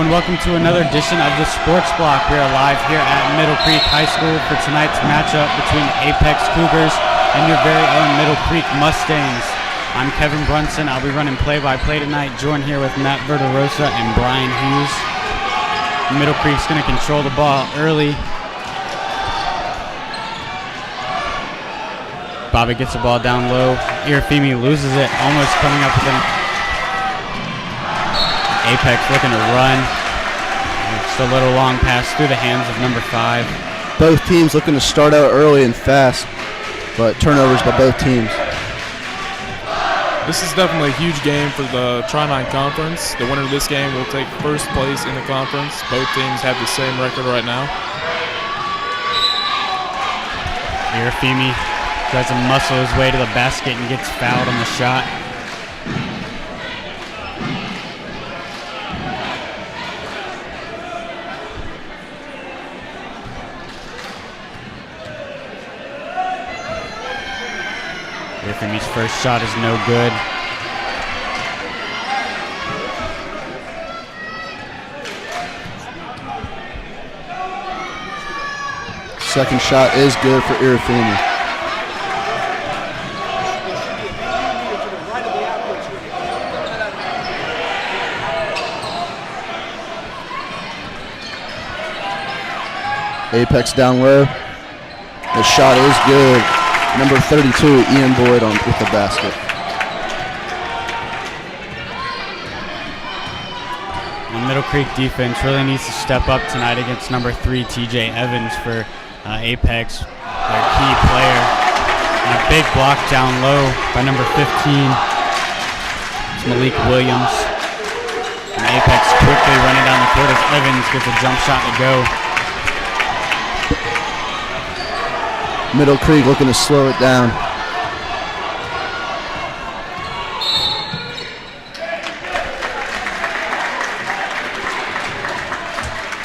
and welcome to another edition of the Sports Block. We are live here at Middle Creek High School for tonight's matchup between the Apex Cougars and your very own Middle Creek Mustangs. I'm Kevin Brunson. I'll be running play-by-play tonight, joined here with Matt Verderosa and Brian Hughes. Middle Creek's going to control the ball early. Bobby gets the ball down low. Irafemi loses it, almost coming up with an Apex looking to run. Just a little long pass through the hands of number 5. Both teams looking to start out early and fast, but turnovers by both teams. This is definitely a huge game for the Tri-9 Conference. The winner of this game will take first place in the conference. Both teams have the same record right now. Irafemi tries to muscle his way to the basket and gets fouled on the shot. Irafemi's first shot is no good. Second shot is good for Irafemi. Apex down low. The shot is good. Number 32, Ian Boyd with the basket. The Middle Creek defense really needs to step up tonight against number 3, TJ Evans for Apex, their key player. And a big block down low by number 15. It's Malik Williams. And Apex quickly running down the court as Evans gets a jump shot to go. Middle Creek looking to slow it down.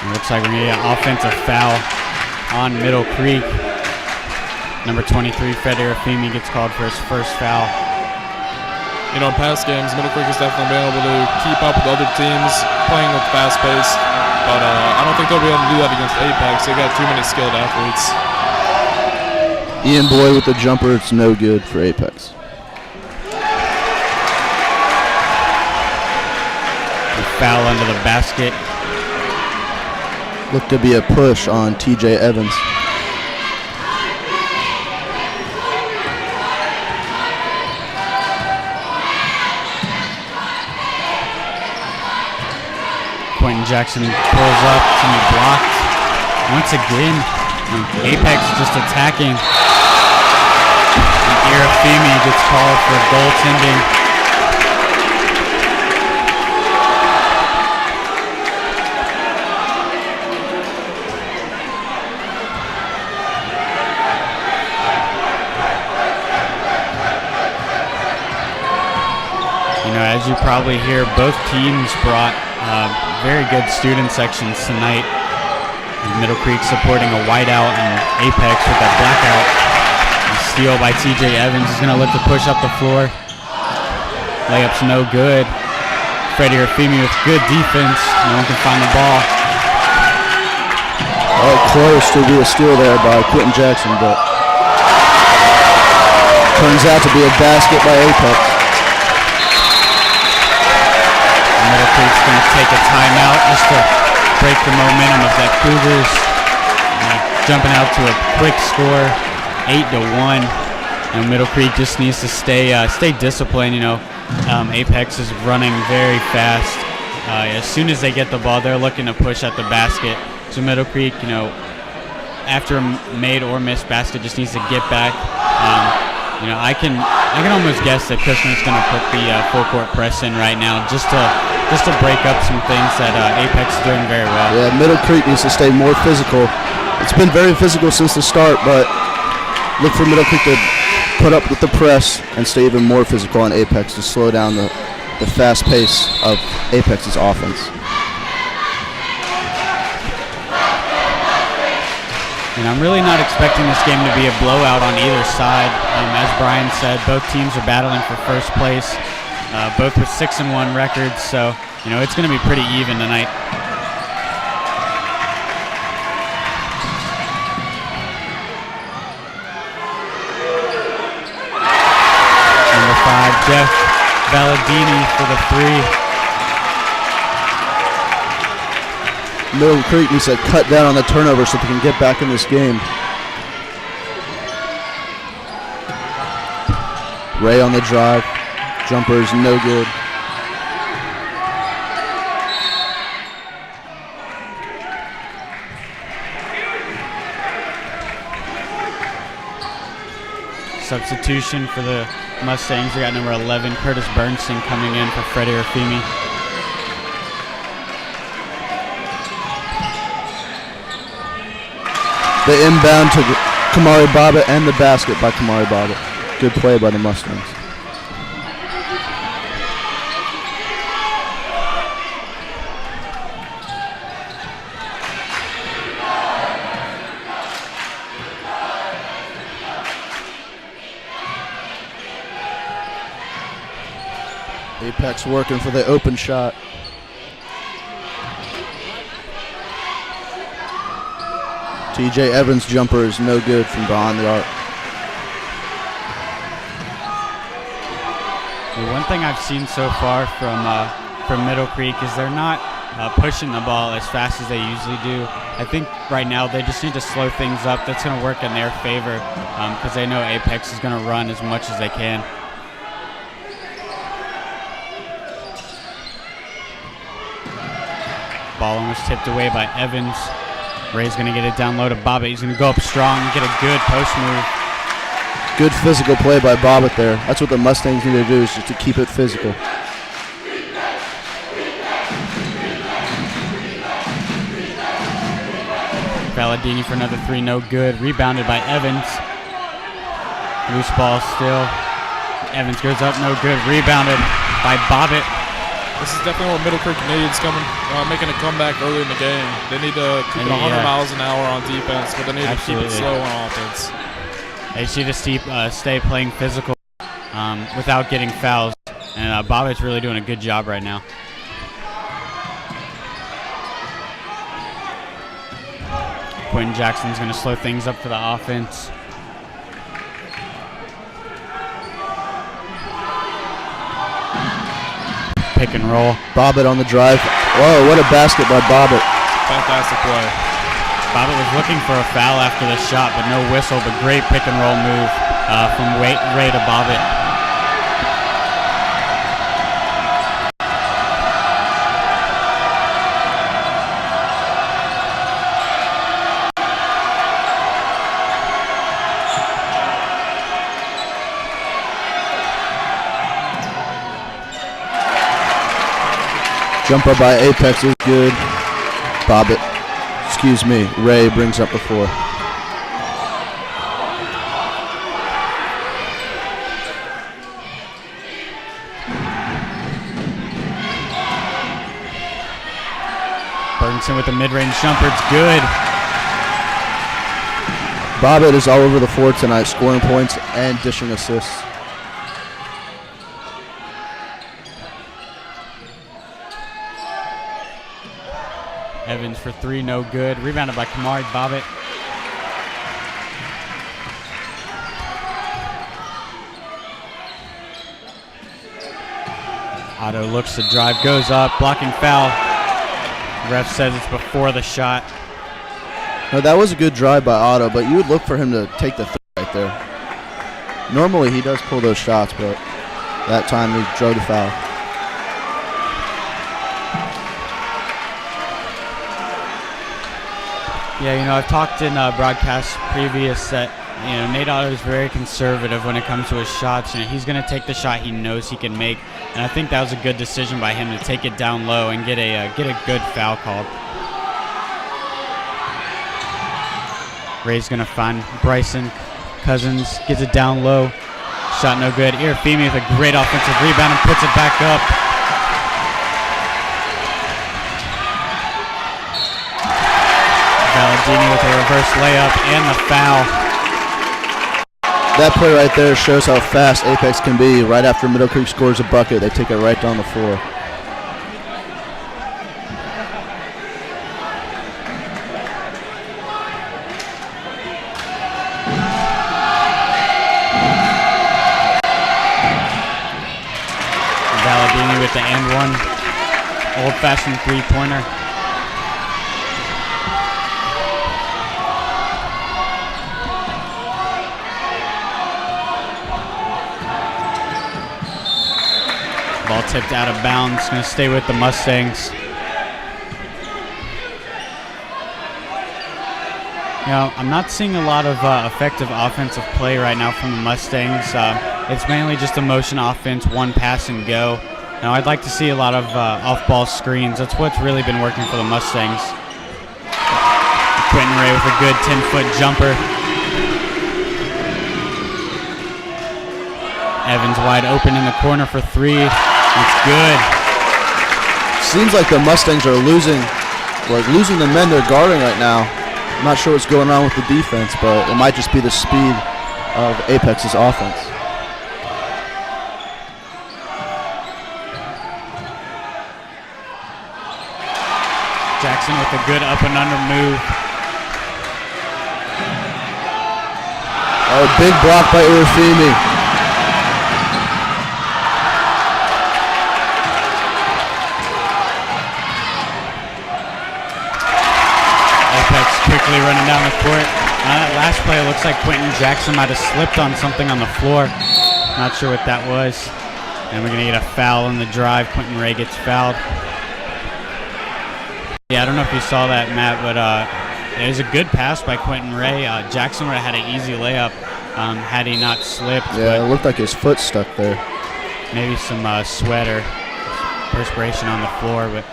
It looks like we're going to get an offensive foul on Middle Creek. Number 23, Fred Irafemi, gets called for his first foul. You know, in past games, Middle Creek has definitely been able to keep up with other teams, playing with fast pace. But I don't think they'll be able to do that against Apex. They've got too many skilled athletes. Ian Boyd with the jumper, it's no good for Apex. A foul under the basket. Looked to be a push on TJ Evans. Quentin Jackson pulls up to be blocked. Once again, Apex just attacking. Irafemi gets called for goaltending. You know, as you probably hear, both teams brought very good student sections tonight. Middle Creek supporting a whiteout and Apex with that blackout. Steal by TJ Evans. He's going to look to push up the floor. Layup's no good. Freddie Irafemi with good defense. No one can find the ball. Oh, close to be a steal there by Quentin Jackson, but turns out to be a basket by Apex. Middle Creek's going to take a timeout just to break the momentum of that Cougars. Jumping out to a quick score, 8-1. And Middle Creek just needs to stay disciplined. You know, Apex is running very fast. As soon as they get the ball, they're looking to push at the basket. So Middle Creek, you know, after a made or missed basket, just needs to get back. You know, I can almost guess that Kushner's going to put the full court press in right now, just to break up some things that Apex is doing very well. Yeah, Middle Creek needs to stay more physical. It's been very physical since the start, but look for Middle Creek to put up with the press and stay even more physical on Apex to slow down the fast pace of Apex's offense. And I'm really not expecting this game to be a blowout on either side. As Brian said, both teams are battling for first place, both with 6-1 records, so you know it's going to be pretty even tonight. Jeff Valladini for the three. Middle Creek needs to cut down on the turnover so they can get back in this game. Ray on the drive. Jumper is no good. Substitution for the Mustangs. We got number 11, Curtis Bernstein, coming in for Freddie Rafimi. The inbound to Kamari Bobbitt and the basket by Kamari Bobbitt. Good play by the Mustangs. Apex working for the open shot. TJ Evans' jumper is no good from behind the arc. The one thing I've seen so far from Middle Creek is they're not pushing the ball as fast as they usually do. I think right now they just need to slow things up. That's going to work in their favor because they know Apex is going to run as much as they can. Ball almost tipped away by Evans. Ray's going to get it down low to Bobbitt. He's going to go up strong and get a good post move. Good physical play by Bobbitt there. That's what the Mustangs need to do, is just to keep it physical. Valladini for another three, no good. Rebounded by Evans. Loose ball still. Evans goes up, no good. Rebounded by Bobbitt. This is definitely what Middle Creek needs, making a comeback early in the game. They need to keep it 100 miles an hour on defense, but they need to keep it slow on offense. They should just stay playing physical without getting fouls. And Bobbitt's really doing a good job right now. Quentin Jackson's going to slow things up for the offense. Pick and roll. Bobbitt on the drive. Whoa, what a basket by Bobbitt. Fantastic play. Bobbitt was looking for a foul after the shot, but no whistle, but great pick and roll move from Ray to Bobbitt. Jumper by Apex is good. Ray brings up the four. Bernson with the mid-range jumper, it's good. Bobbitt is all over the floor tonight, scoring points and dishing assists. Evans for three, no good. Rebounded by Kamari Bobbitt. Otto looks to drive, goes up, blocking foul. Ref says it's before the shot. No, that was a good drive by Otto, but you would look for him to take the right there. Normally he does pull those shots, but that time he drove the foul. Yeah, I've talked in broadcasts previous that, Nate Otto is very conservative when it comes to his shots. He's going to take the shot he knows he can make, and I think that was a good decision by him to take it down low and get a good foul called. Ray's going to find Bryson Cousins, gets it down low. Shot no good. Irafimi with a great offensive rebound and puts it back up. Valladini with a reverse layup and the foul. That play right there shows how fast Apex can be. Right after Middle Creek scores a bucket, they take it right down the floor. the and one. Old-fashioned three-pointer. Ball tipped out of bounds. Going to stay with the Mustangs. You know, I'm not seeing a lot of effective offensive play right now from the Mustangs. It's mainly just a motion offense, one pass and go. Now, I'd like to see a lot of off-ball screens. That's what's really been working for the Mustangs. Quentin Ray with a good 10-foot jumper. Evans wide open in the corner for three. It's good. Seems like the Mustangs are losing the men they're guarding right now. I'm not sure what's going on with the defense, but it might just be the speed of Apex's offense. Jackson with a good up and under move. Oh, big block by Irafimi. Quickly running down the court. That last play, it looks like Quentin Jackson might have slipped on something on the floor. Not sure what that was. And we're going to get a foul on the drive. Quentin Ray gets fouled. Yeah, I don't know if you saw that, Matt, but it was a good pass by Quentin Ray. Jackson would have had an easy layup had he not slipped. Yeah, it looked like his foot stuck there. Maybe some sweat or perspiration on the floor, but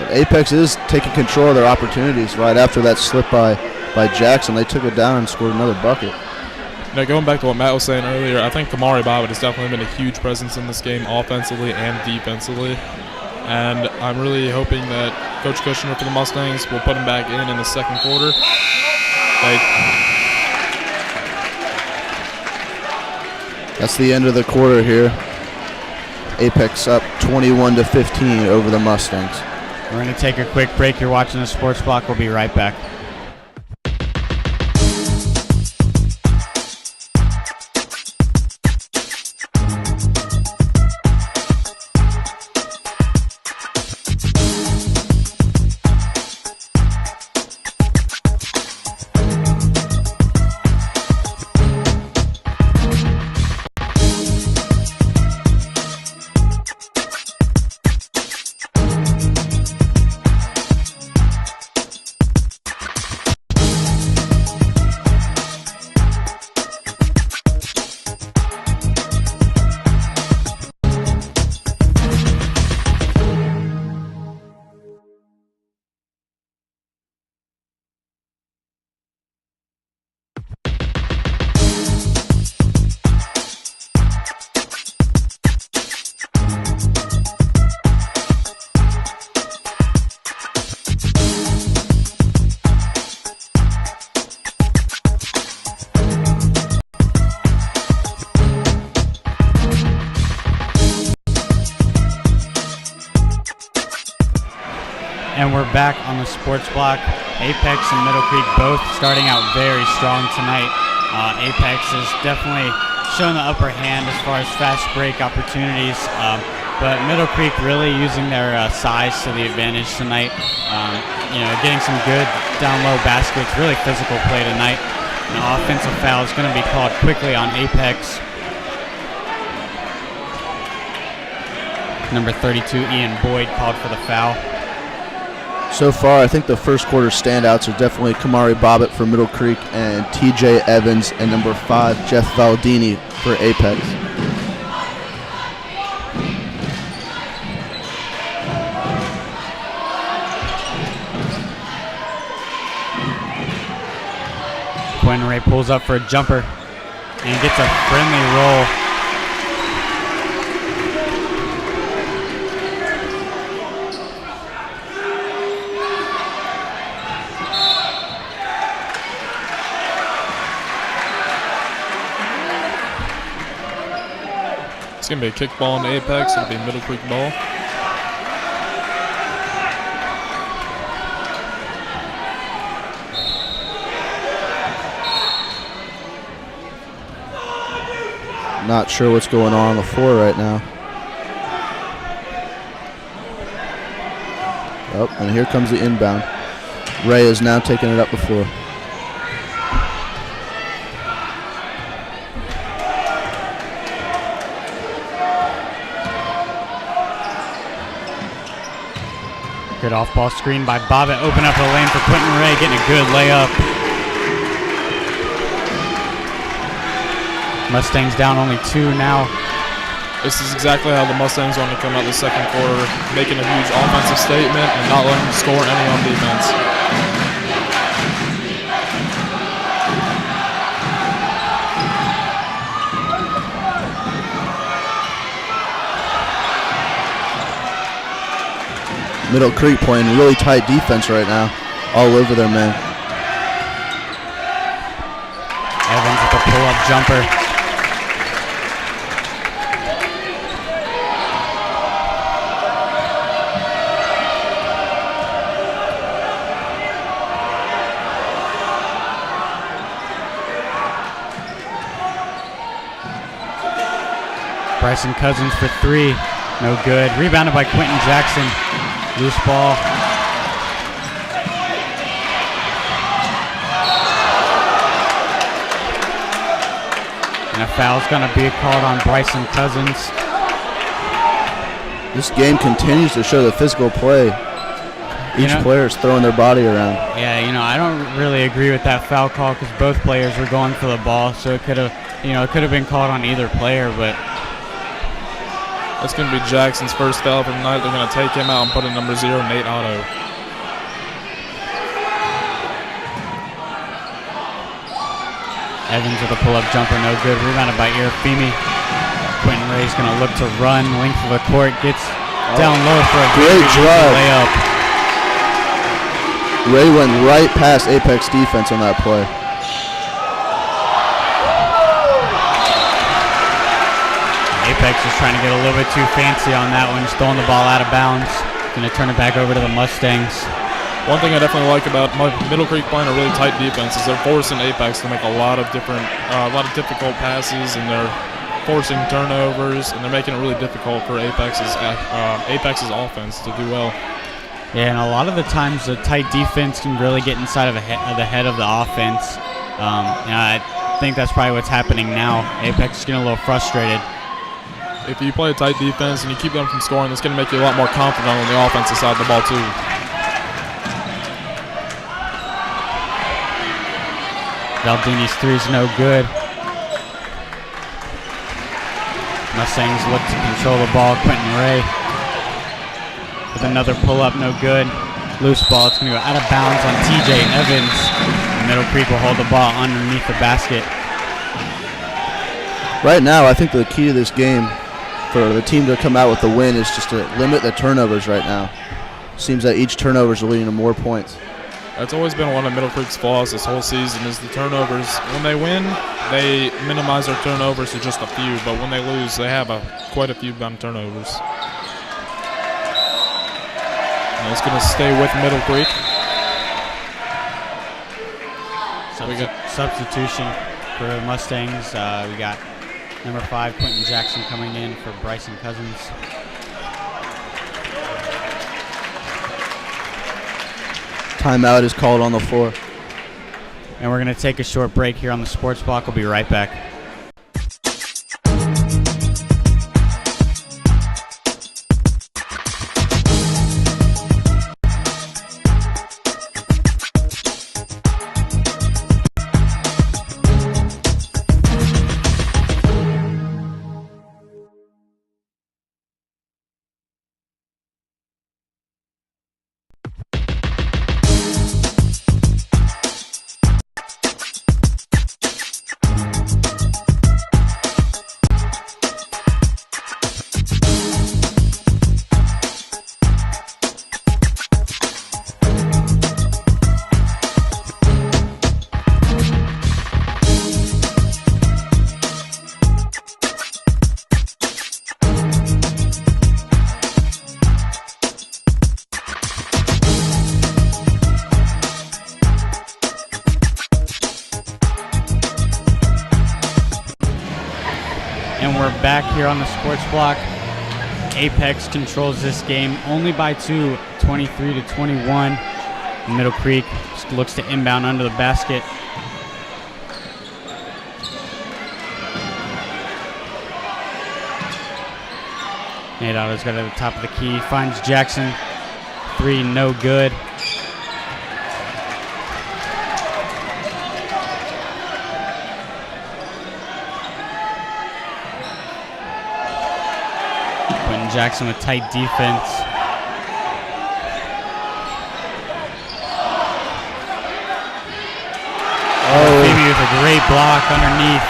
Apex is taking control of their opportunities right after that slip by Jackson. They took it down and scored another bucket. Now, going back to what Matt was saying earlier, I think Kamari Bobbitt has definitely been a huge presence in this game offensively and defensively. And I'm really hoping that Coach Kushner for the Mustangs will put him back in the second quarter. That's the end of the quarter here. Apex up 21-15 over the Mustangs. We're going to take a quick break. You're watching the Sports Block. We'll be right back. And we're back on the Sports Block. Apex and Middle Creek both starting out very strong tonight. Apex is definitely showing the upper hand as far as fast break opportunities, but Middle Creek really using their size to the advantage tonight. Getting some good down-low baskets, really physical play tonight. An offensive foul is going to be called quickly on Apex. Number 32, Ian Boyd, called for the foul. So far, I think the first quarter standouts are definitely Kamari Bobbitt for Middle Creek and TJ Evans and number 5, Jeff Valdini for Apex. Quentin Ray pulls up for a jumper and gets a friendly roll. It's going to be a kick ball in the Apex. It'll be Middle Creek ball. Not sure what's going on the floor right now. Oh, and here comes the inbound. Ray is now taking it up the floor. Good off-ball screen by Bobbitt. Open up a lane for Quentin Ray, getting a good layup. Mustangs down only 2 now. This is exactly how the Mustangs want to come out the second quarter, making a huge offensive statement and not letting them score any on defense. Middle Creek playing really tight defense right now, all over their man. Evans with a pull-up jumper. Bryson Cousins for 3, no good. Rebounded by Quentin Jackson. Loose ball. And a foul's going to be called on Bryson Cousins. This game continues to show the physical play. Each player is throwing their body around. Yeah, I don't really agree with that foul call because both players were going for the ball, so it could have, it could have been called on either player, but that's going to be Jackson's first foul for the night. They're going to take him out and put in number 0, Nate Otto. Evans with a pull-up jumper, no good. Rebounded by Irafimi. Quentin Ray's going to look to run. Length of the court, gets down low for a great drive. Layup. Ray went right past Apex defense on that play. Apex is trying to get a little bit too fancy on that one, just throwing the ball out of bounds. Going to turn it back over to the Mustangs. One thing I definitely like about Middle Creek playing a really tight defense is they're forcing Apex to make a lot of difficult passes, and they're forcing turnovers, and they're making it really difficult for Apex's offense to do well. Yeah, and a lot of the times the tight defense can really get inside of the head of the offense. I think that's probably what's happening now. Apex is getting a little frustrated. If you play a tight defense and you keep them from scoring, that's going to make you a lot more confident on the offensive side of the ball, too. Valdini's 3's no good. Mustangs look to control the ball. Quentin Ray with another pull-up, no good. Loose ball, it's going to go out of bounds on TJ Evans. Middle Creek will hold the ball underneath the basket. Right now, I think the key to this game for the team to come out with the win is just to limit the turnovers right now. Seems that each turnover is leading to more points. That's always been one of Middle Creek's flaws this whole season is the turnovers. When they win, they minimize their turnovers to just a few, but when they lose, they have quite a few turnovers. And it's going to stay with Middle Creek. So we got substitution for the Mustangs. We got number 5, Quentin Jackson, coming in for Bryson Cousins. Timeout is called on the floor. And we're going to take a short break here on the Sports Block. We'll be right back. And we're back here on the Sports Block. Apex controls this game only by 2, 23-21. Middle Creek looks to inbound under the basket. Nate Otto's got it at the top of the key, finds Jackson. 3, no good. Quentin Jackson with tight defense. Phoebe with a great block underneath.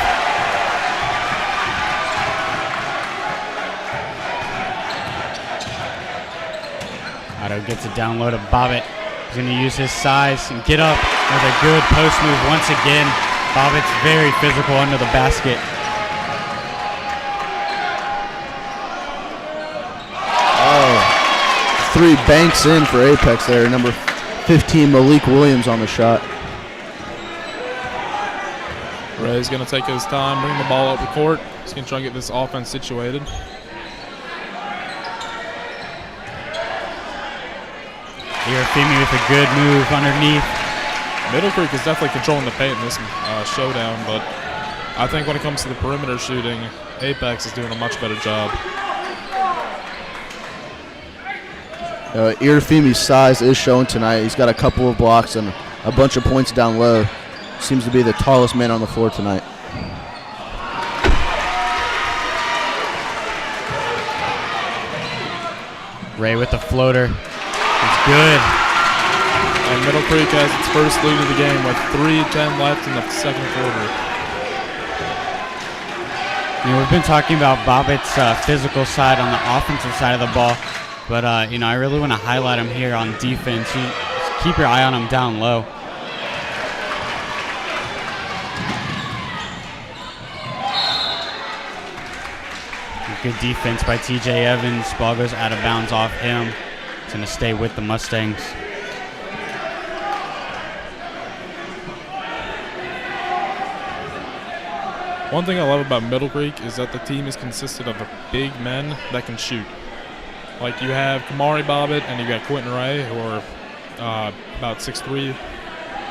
Otto gets it down low to Bobbitt. He's going to use his size and get up with a good post move once again. Bobbitt's very physical under the basket. Oh, 3 banks in for Apex there. Number 15, Malik Williams on the shot. Ray's going to take his time, bring the ball up the court. He's going to try and get this offense situated. Irafemi with a good move underneath. Middle Creek is definitely controlling the paint in this showdown, but I think when it comes to the perimeter shooting, Apex is doing a much better job. Irafemi's size is shown tonight. He's got a couple of blocks and a bunch of points down low. Seems to be the tallest man on the floor tonight. Ray with the floater. It's good. And Middle Creek has its first lead of the game with 3:10 left in the second quarter. You know, we've been talking about Bobbitt's physical side on the offensive side of the ball, but you know, I really want to highlight him here on defense. Keep your eye on him down low. Good defense by TJ Evans. Ball goes out of bounds off him. It's going to stay with the Mustangs. One thing I love about Middle Creek is that the team is consisted of big men that can shoot. Like you have Kamari Bobbitt and you got Quentin Ray, who are about 6'3",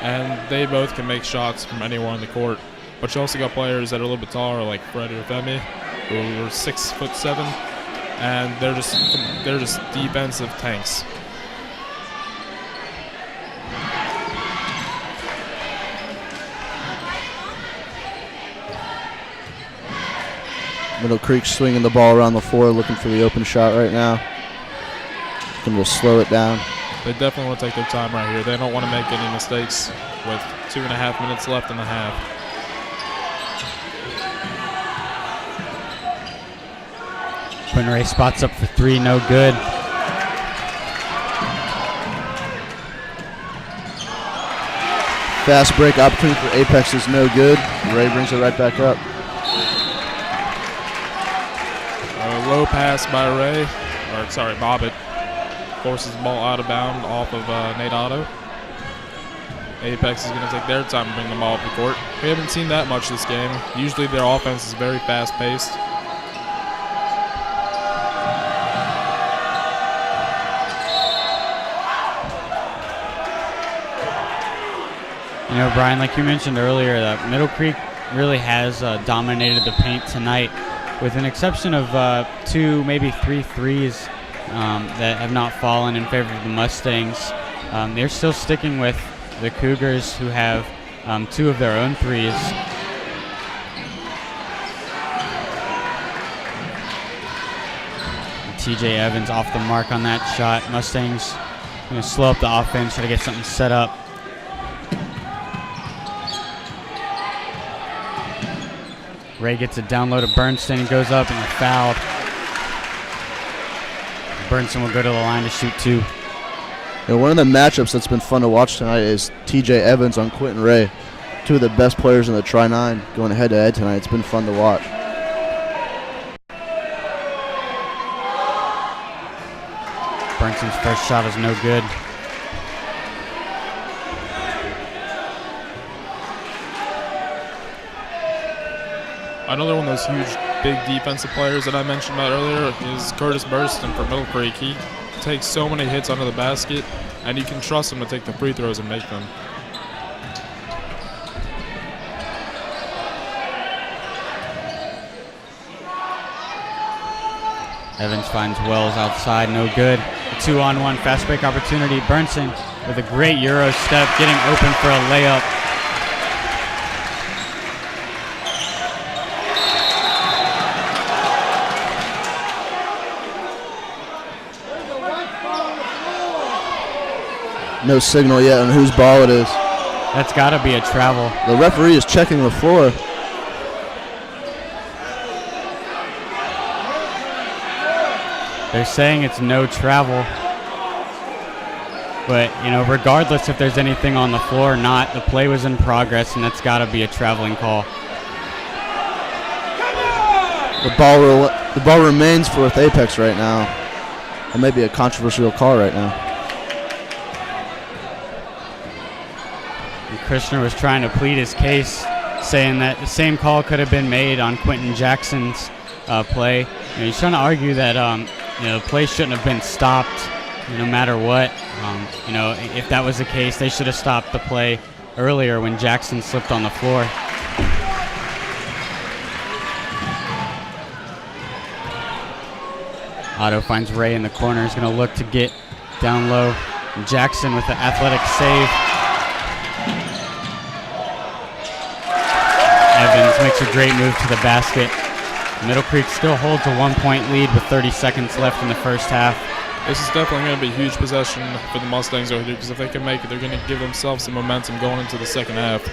and they both can make shots from anywhere on the court. But you also got players that are a little bit taller, like Freddie Rafemi, who are 6'7", and they're just defensive tanks. Middle Creek swinging the ball around the floor, looking for the open shot right now. Looking to slow it down. They definitely want to take their time right here. They don't want to make any mistakes with 2.5 minutes left in the half. Quentin Ray spots up for 3, no good. Fast break opportunity for Apex is no good. Ray brings it right back up. A low pass by Ray, Bobbitt. Forces the ball out of bounds off of Nate Otto. Apex is going to take their time to bring the ball up the court. We haven't seen that much this game. Usually their offense is very fast-paced. You know, Brian, like you mentioned earlier, that Middle Creek really has dominated the paint tonight, with an exception of 2, maybe 3 threes that have not fallen in favor of the Mustangs. They're still sticking with the Cougars, who have 2 of their own threes. TJ Evans off the mark on that shot. Mustangs going to slow up the offense, try to get something set up. Ray gets it down low to Bernstein, goes up and they're fouled. Bernstein will go to the line to shoot 2. And one of the matchups that's been fun to watch tonight is TJ Evans on Quentin Ray. 2 of the best players in the Tri-9 going head-to-head tonight. It's been fun to watch. Bernstein's first shot is no good. Another one of those huge, big defensive players that I mentioned about earlier is Curtis Burston for Middle Creek. He takes so many hits under the basket, and you can trust him to take the free throws and make them. Evans finds Wells outside, no good. A 2-on-1 fast break opportunity. Burnson with a great Euro step, getting open for a layup. No signal yet on whose ball it is. That's got to be a travel. The referee is checking the floor. They're saying it's no travel. But, you know, regardless if there's anything on the floor or not, the play was in progress, and that's got to be a traveling call. The ball remains for with Apex right now. It may be a controversial call right now. And Krishner was trying to plead his case, saying that the same call could have been made on Quentin Jackson's play. He's trying to argue that the play shouldn't have been stopped no matter what. If that was the case, they should have stopped the play earlier when Jackson slipped on the floor. Otto finds Ray in the corner. He's going to look to get down low. Jackson with the athletic save. Evans makes a great move to the basket. Middle Creek still holds a 1-point lead with 30 seconds left in the first half. This is definitely going to be a huge possession for the Mustangs over here, because if they can make it, they're going to give themselves some momentum going into the second half.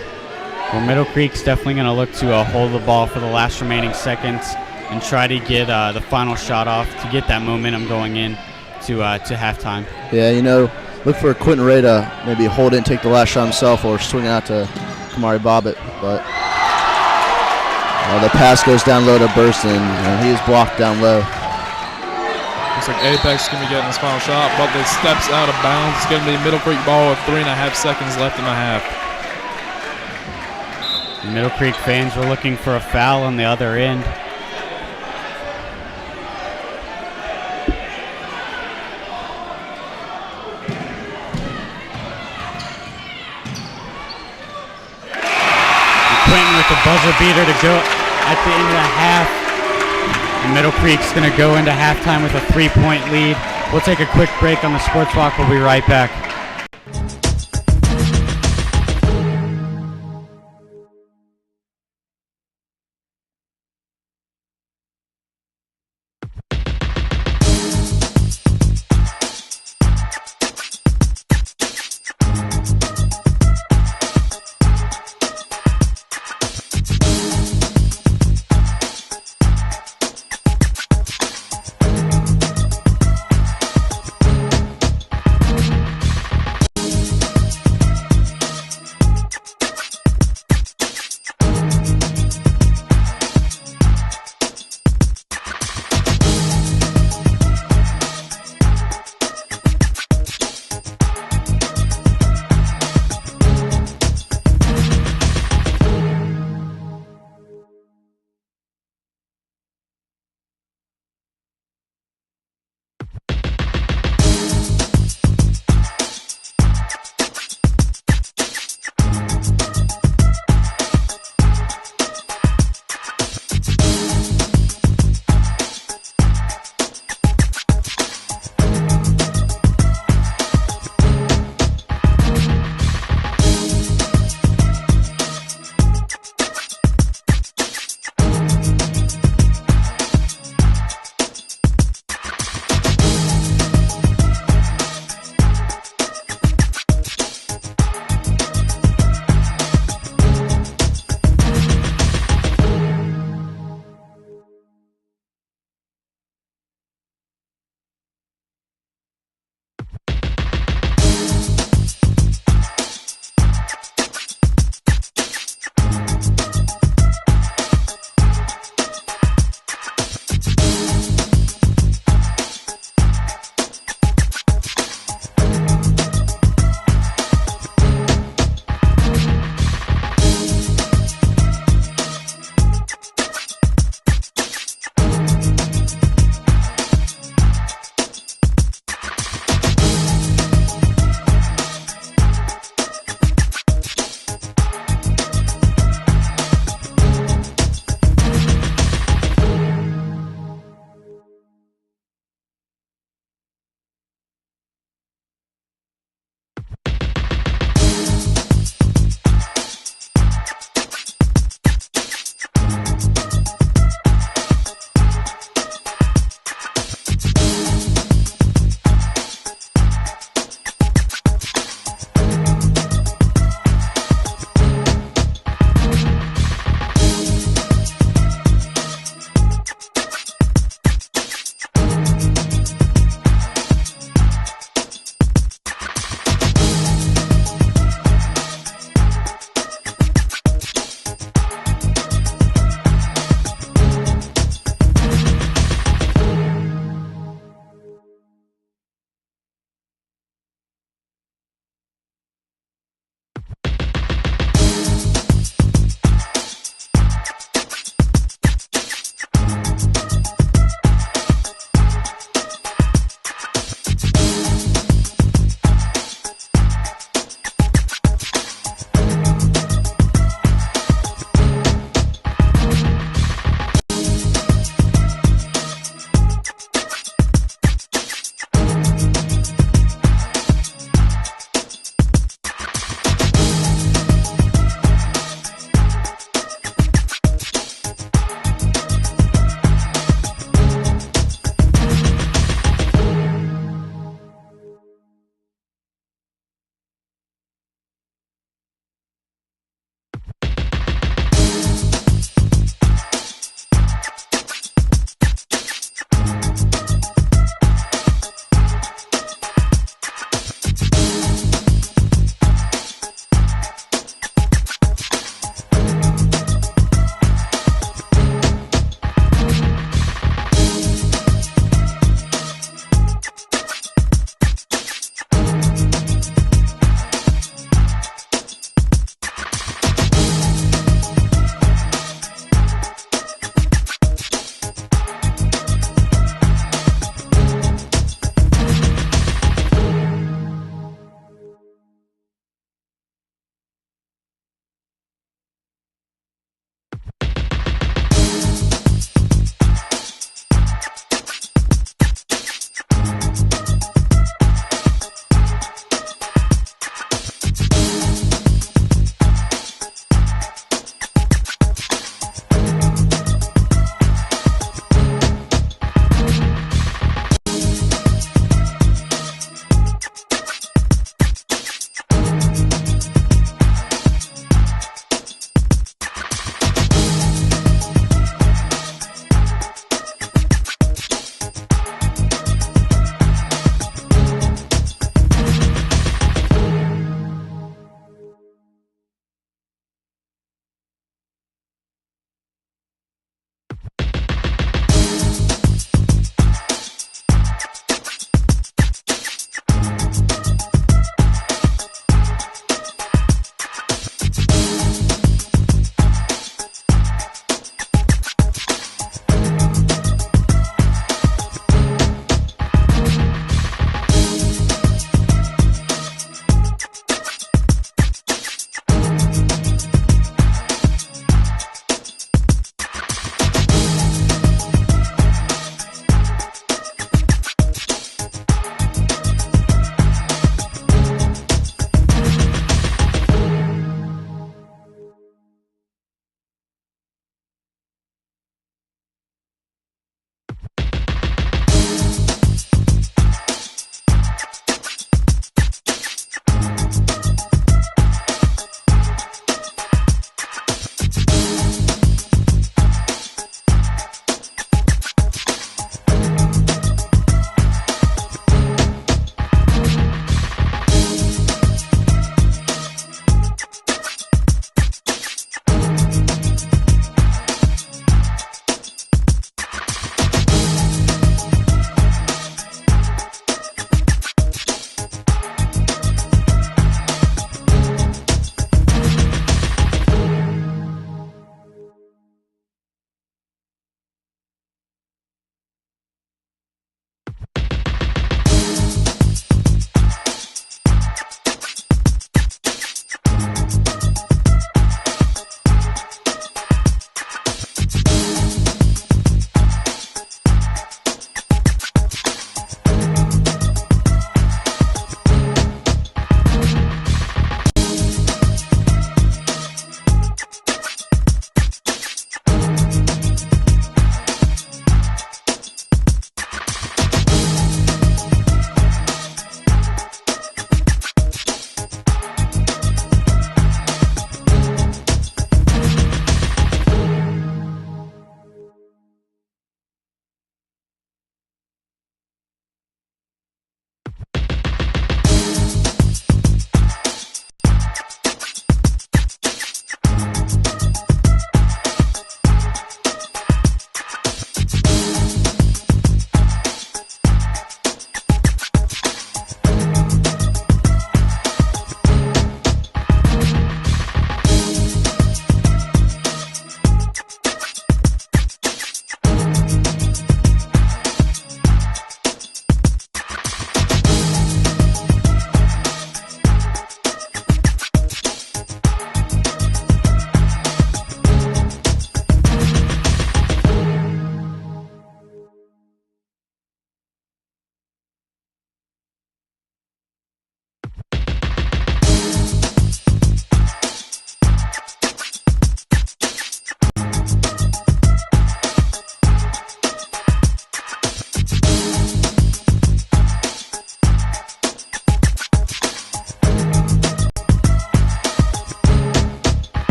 Well, Middle Creek's definitely going to look to hold the ball for the last remaining seconds and try to get the final shot off to get that momentum going in to halftime. Yeah, look for Quentin Ray to maybe hold it and take the last shot himself, or swing it out to Kamari Bobbitt. But the pass goes down low to Burston, and he is blocked down low. Looks like Apex is going to be getting his final shot, but it steps out of bounds. It's going to be Middle Creek ball with 3.5 seconds left in the half. The Middle Creek fans were looking for a foul on the other end. Quentin with the buzzer beater to go at the end of the half. And Middle Creek's going to go into halftime with a 3-point lead. We'll take a quick break on the Sports Walk. We'll be right back.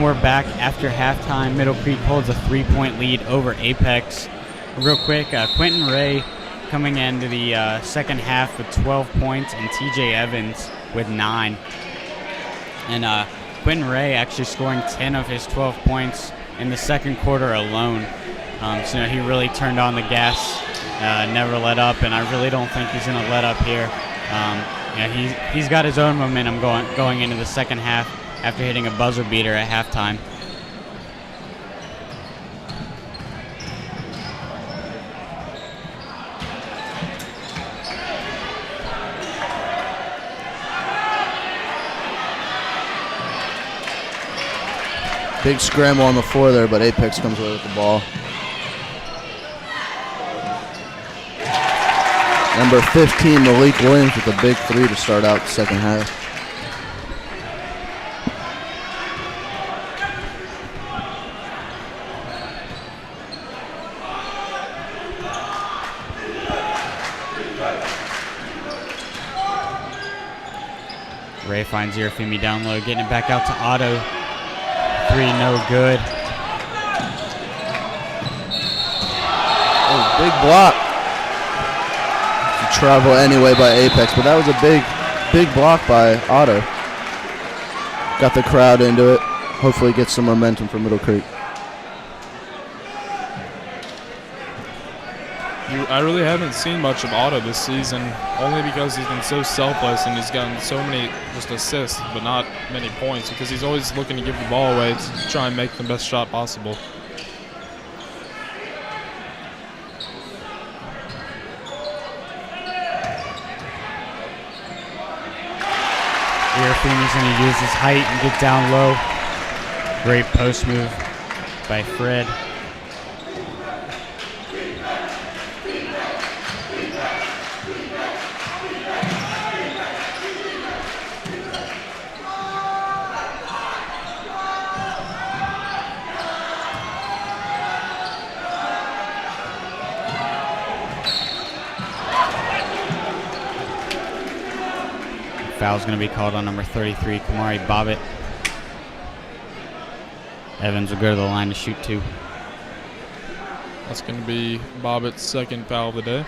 we're back after halftime. Middle Creek holds a 3-point lead over Apex. Real quick, Quentin Ray coming into the second half with 12 points and TJ Evans with 9. And Quentin Ray actually scoring 10 of his 12 points in the second quarter alone. So he really turned on the gas, never let up, and I really don't think he's going to let up here. He's got his own momentum going into the second half after hitting a buzzer beater at halftime. Big scramble on the floor there, but Apex comes away with the ball. Number 15, Malik Williams with a big 3 to start out the second half. Ray finds Irafimi down low, getting it back out to Otto. 3, no good. Oh, big block. Travel anyway by Apex, but that was a big block by Otto. Got the crowd into it. Hopefully gets some momentum for Middle Creek. I really haven't seen much of Otto this season, only because he's been so selfless and he's gotten so many just assists, but not many points, because he's always looking to give the ball away to try and make the best shot possible. Irafimi's going to use his height and get down low. Great post move by Fred. Foul's going to be called on number 33, Kamari Bobbitt. Evans will go to the line to shoot 2. That's going to be Bobbitt's second foul of the day.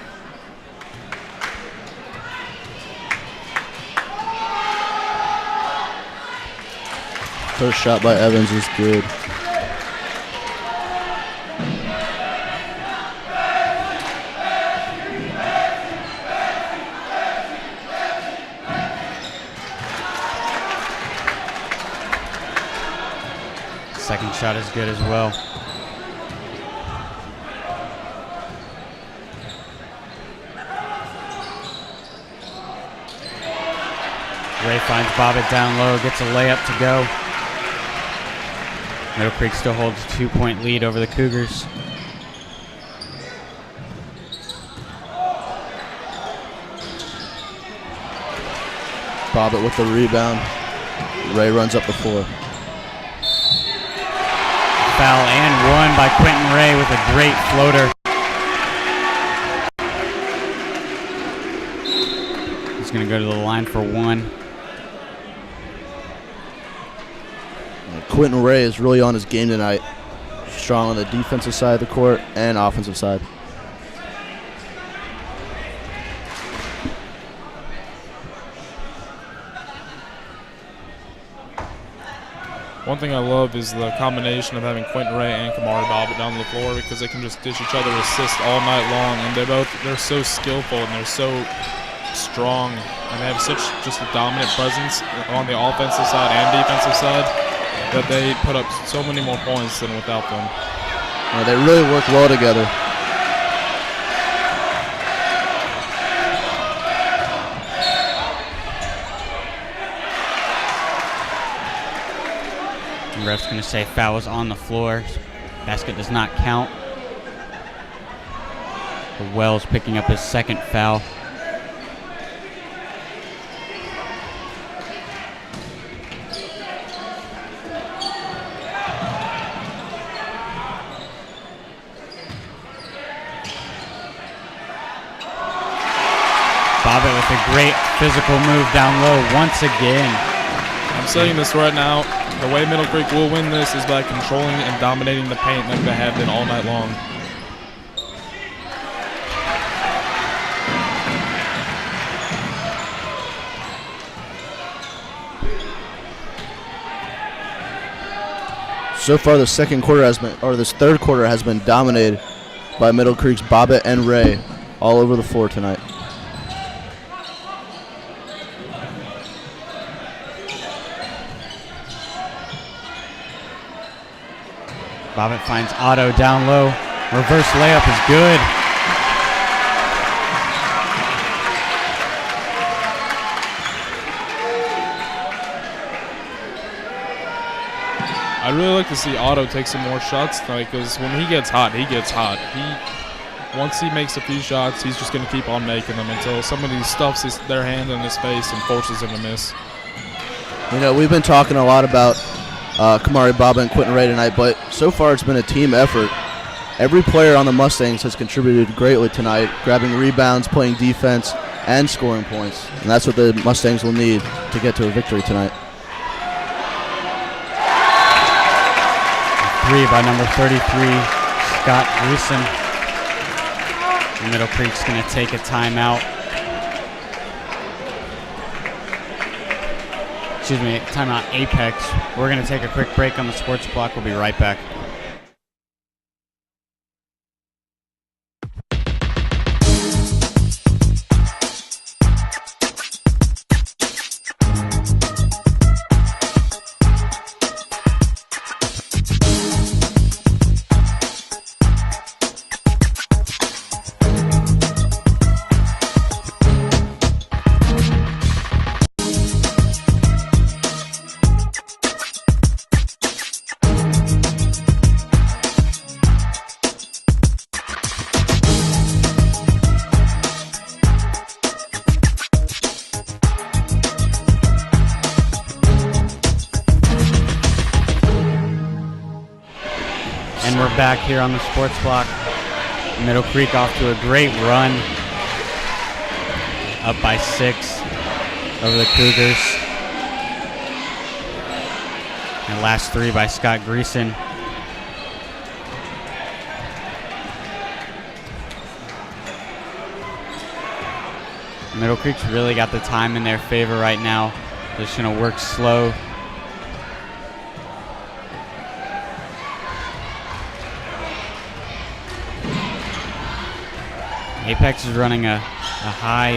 First shot by Evans is good. Second shot is good as well. Ray finds Bobbitt down low, gets a layup to go. Middle Creek still holds a 2-point lead over the Cougars. Bobbitt with the rebound. Ray runs up the floor. Foul and 1 by Quentin Ray with a great floater. He's going to go to the line for 1. Quentin Ray is really on his game tonight. Strong on the defensive side of the court and offensive side. One thing I love is the combination of having Quentin Ray and Kamari Bobbitt down the floor, because they can just dish each other assists all night long, and they're so skillful and they're so strong, and they have such just a dominant presence on the offensive side and defensive side that they put up so many more points than without them. Yeah, they really work well together. The ref's going to say foul is on the floor. Basket does not count. Wells picking up his second foul. Bobbitt with a great physical move down low once again. I'm saying this right now. the way Middle Creek will win this is by controlling and dominating the paint like they have been all night long. So far, this third quarter has been dominated by Middle Creek's Bobbitt and Ray all over the floor tonight. Bobbitt finds Otto down low. Reverse layup is good. I'd really like to see Otto take some more shots tonight, because when he gets hot, he gets hot. Once he makes a few shots, he's just going to keep on making them until somebody stuffs their hand in his face and forces him to miss. You know, we've been talking a lot about Kamari Bobbitt and Quentin Ray tonight, but so far it's been a team effort. Every player on the Mustangs has contributed greatly tonight, grabbing rebounds, playing defense, and scoring points. And that's what the Mustangs will need to get to a victory tonight. 3 by number 33, Scott Greason. Middle Creek's going to take a timeout. Excuse me, timeout Apex. We're going to take a quick break on the sports block. We'll be right back. We're back here on the sports block. Middle Creek off to a great run. Up by 6 over the Cougars. And last 3 by Scott Greason. Middle Creek's really got the time in their favor right now. They're just going to work slow. Apex is running a high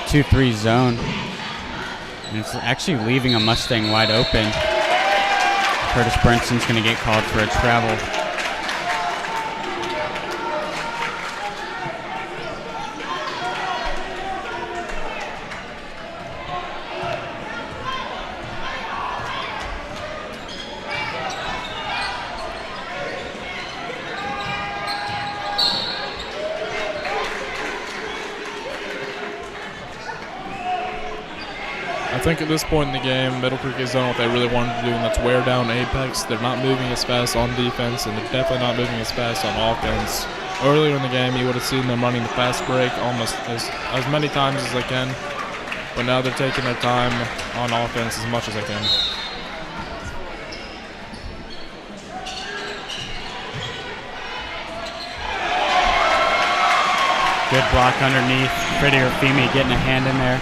2-3 zone, and it's actually leaving a Mustang wide open. Curtis Brinson's going to get called for a travel. I think at this point in the game, Middle Creek has done what they really wanted to do, and that's wear down Apex. They're not moving as fast on defense, and they're definitely not moving as fast on offense. Earlier in the game, you would have seen them running the fast break almost as many times as they can, but now they're taking their time on offense as much as they can. Good block underneath. Freddie Rafimi getting a hand in there.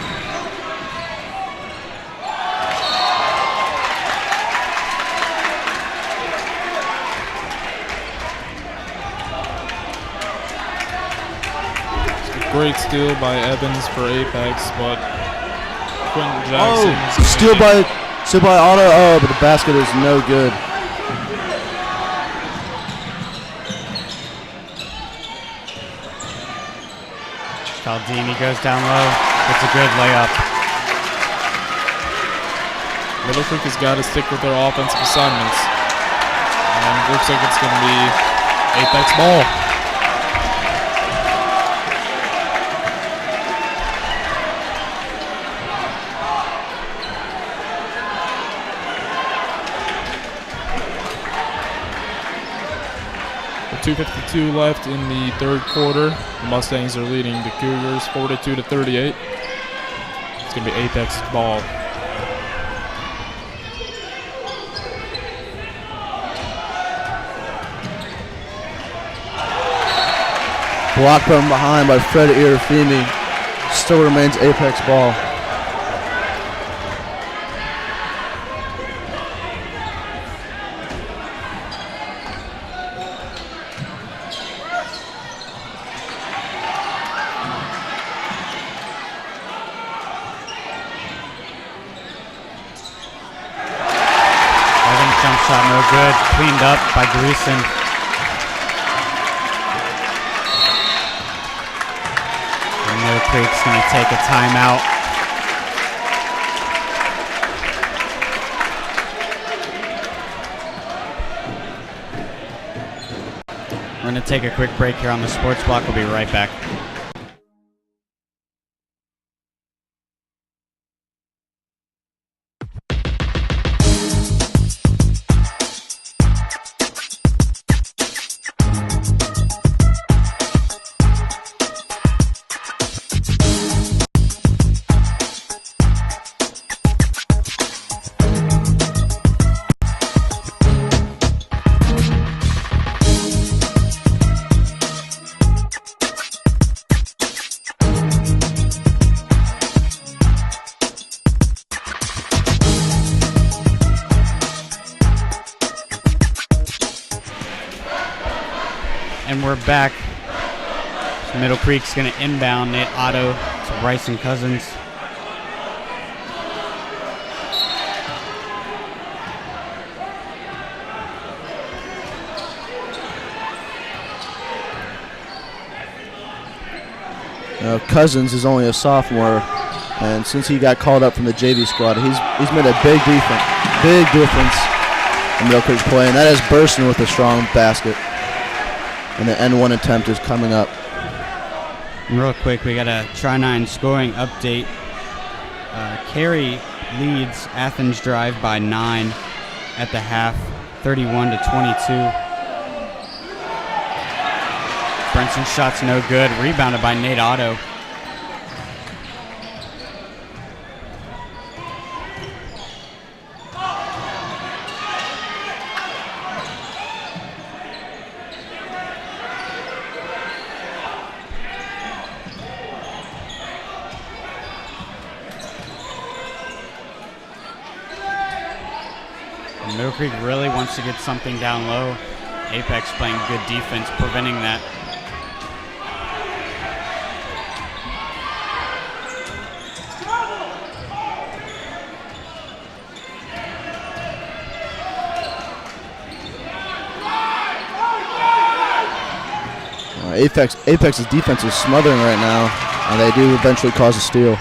Great steal by Evans for Apex, but Quentin Jackson. Steal by Otto. Oh, but the basket is no good. Caldini goes down low. It's a good layup. Middle Creek has got to stick with their offensive assignments. And it looks like it's going to be Apex ball. With 2:52 left in the third quarter, the Mustangs are leading the Cougars 42-38. It's going to be Apex ball. Blocked from behind by Fred Irafimi. Still remains Apex ball. Jump shot no good. Cleaned up by Gleason. And Middle Creek's going to take a timeout. We're going to take a quick break here on the Sports Block. We'll be right back. And we're back. So Middle Creek's going to inbound Nate Otto to Bryson Cousins. Cousins is only a sophomore, and since he got called up from the JV squad, he's made a big difference in Middle Creek's play, and that is bursting with a strong basket. And the N1 attempt is coming up. Real quick, we got a Tri-9 scoring update. Cary leads Athens Drive by 9 at the half, 31 to 22. Brenson's shot's no good, rebounded by Nate Otto. Middle Creek really wants to get something down low. Apex playing good defense, preventing that. Apex's defense is smothering right now, and they do eventually cause a steal.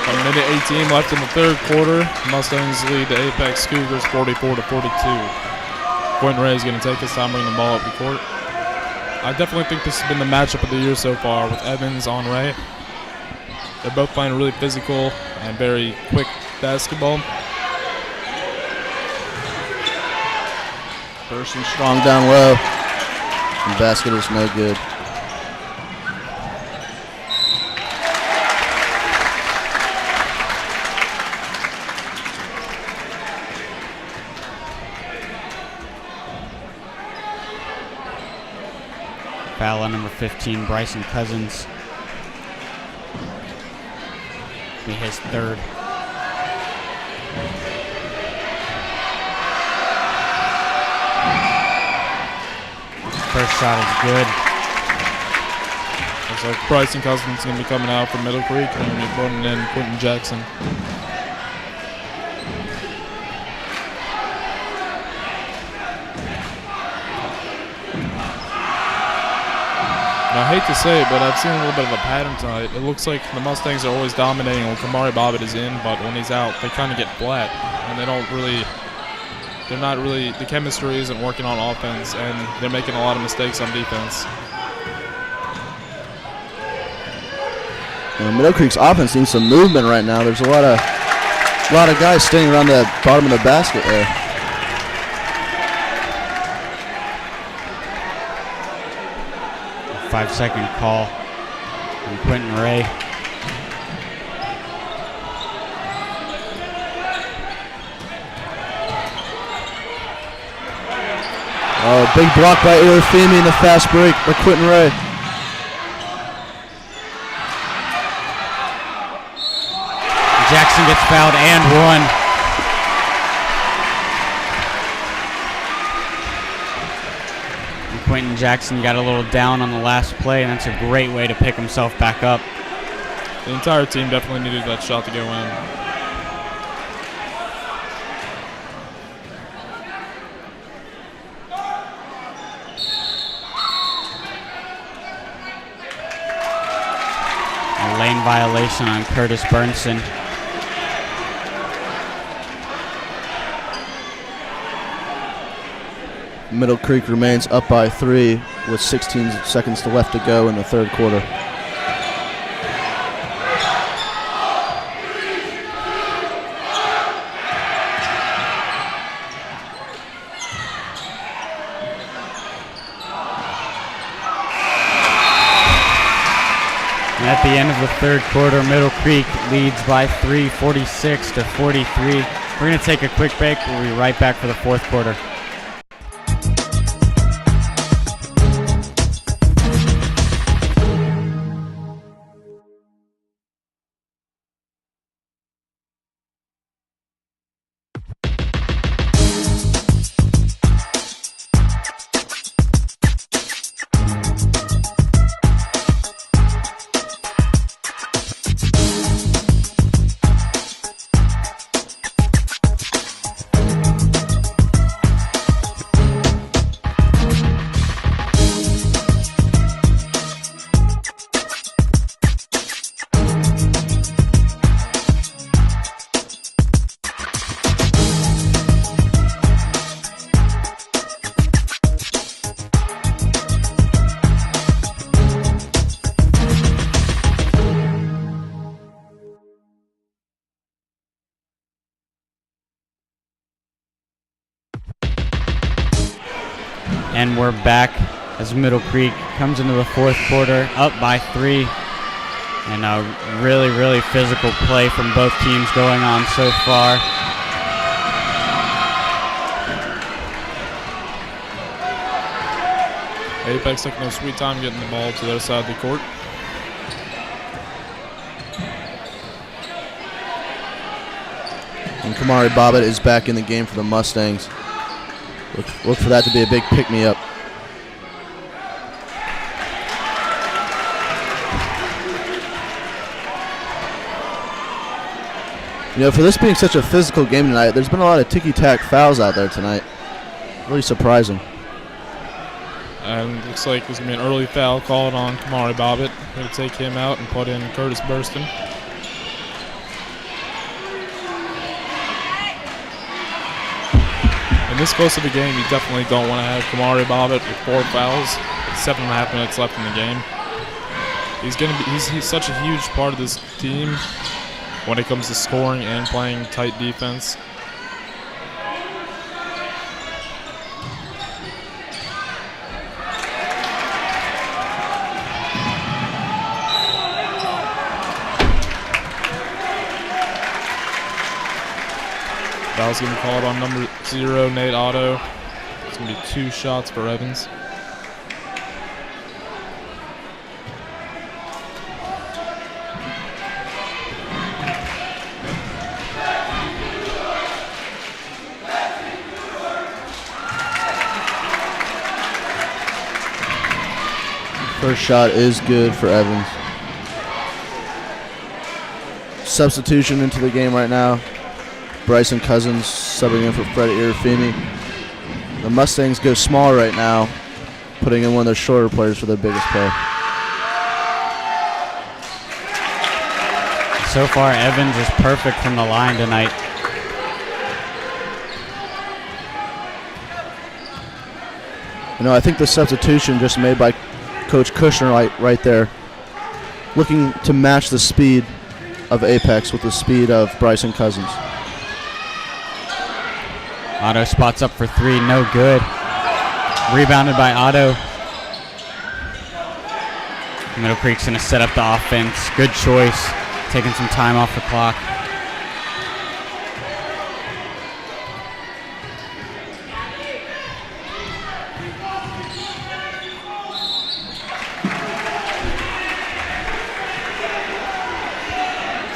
A minute 18 left in the third quarter. Mustangs lead the Apex Cougars 44 to 42. Quentin Ray is going to take his time bringing the ball up the court. I definitely think this has been the matchup of the year so far with Evans on Ray. They're both playing really physical and very quick basketball. Person strong down low. And basket is no good. Foul on number 15, Bryson Cousins. Be his third. First shot is good. Looks like Bryson Cousins is going to be coming out from Middle Creek and going to be putting in Quentin Jackson. And I hate to say it, but I've seen a little bit of a pattern tonight. It looks like the Mustangs are always dominating when Kamari Bobbitt is in, but when he's out, they kind of get flat, and the chemistry isn't working on offense, and they're making a lot of mistakes on defense. Middle Creek's offense needs some movement right now. There's a lot of guys standing around the bottom of the basket there. A 5-second call from Quentin Ray. Big block by Irafemi in the fast break by Quentin Ray. Jackson gets fouled and one. And Quentin Jackson got a little down on the last play, and that's a great way to pick himself back up. The entire team definitely needed that shot to go in. A lane violation on Curtis Burnson. Middle Creek remains up by 3 with 16 seconds left to go in the third quarter. And at the end of the third quarter, Middle Creek leads by 3, 46-43. We're going to take a quick break. We'll be right back for the fourth quarter. And we're back as Middle Creek comes into the fourth quarter up by 3. And a really, really physical play from both teams going on so far. Apex taking a sweet time getting the ball to their side of the court. And Kamari Bobbitt is back in the game for the Mustangs. Look for that to be a big pick-me-up. You know, for this being such a physical game tonight, there's been a lot of ticky-tack fouls out there tonight. Really surprising. And looks like there's going to be an early foul called on Kamari Bobbitt. Going to take him out and put in Curtis Burston. In this close of a game, you definitely don't want to have Kamari Bobbitt with 4 fouls. 7.5 minutes left in the game. He's such a huge part of this team when it comes to scoring and playing tight defense. Foul's going to be called on number 0, Nate Otto. It's going to be 2 shots for Evans. First shot is good for Evans. Substitution into the game right now. Bryson Cousins subbing in for Fred Irafemi. The Mustangs go small right now, putting in one of their shorter players for their biggest play. So far, Evans is perfect from the line tonight. You know, I think the substitution just made by Coach Kushner right there, looking to match the speed of Apex with the speed of Bryson Cousins. Otto spots up for 3, no good. Rebounded by Otto. Middle Creek's going to set up the offense. Good choice, taking some time off the clock.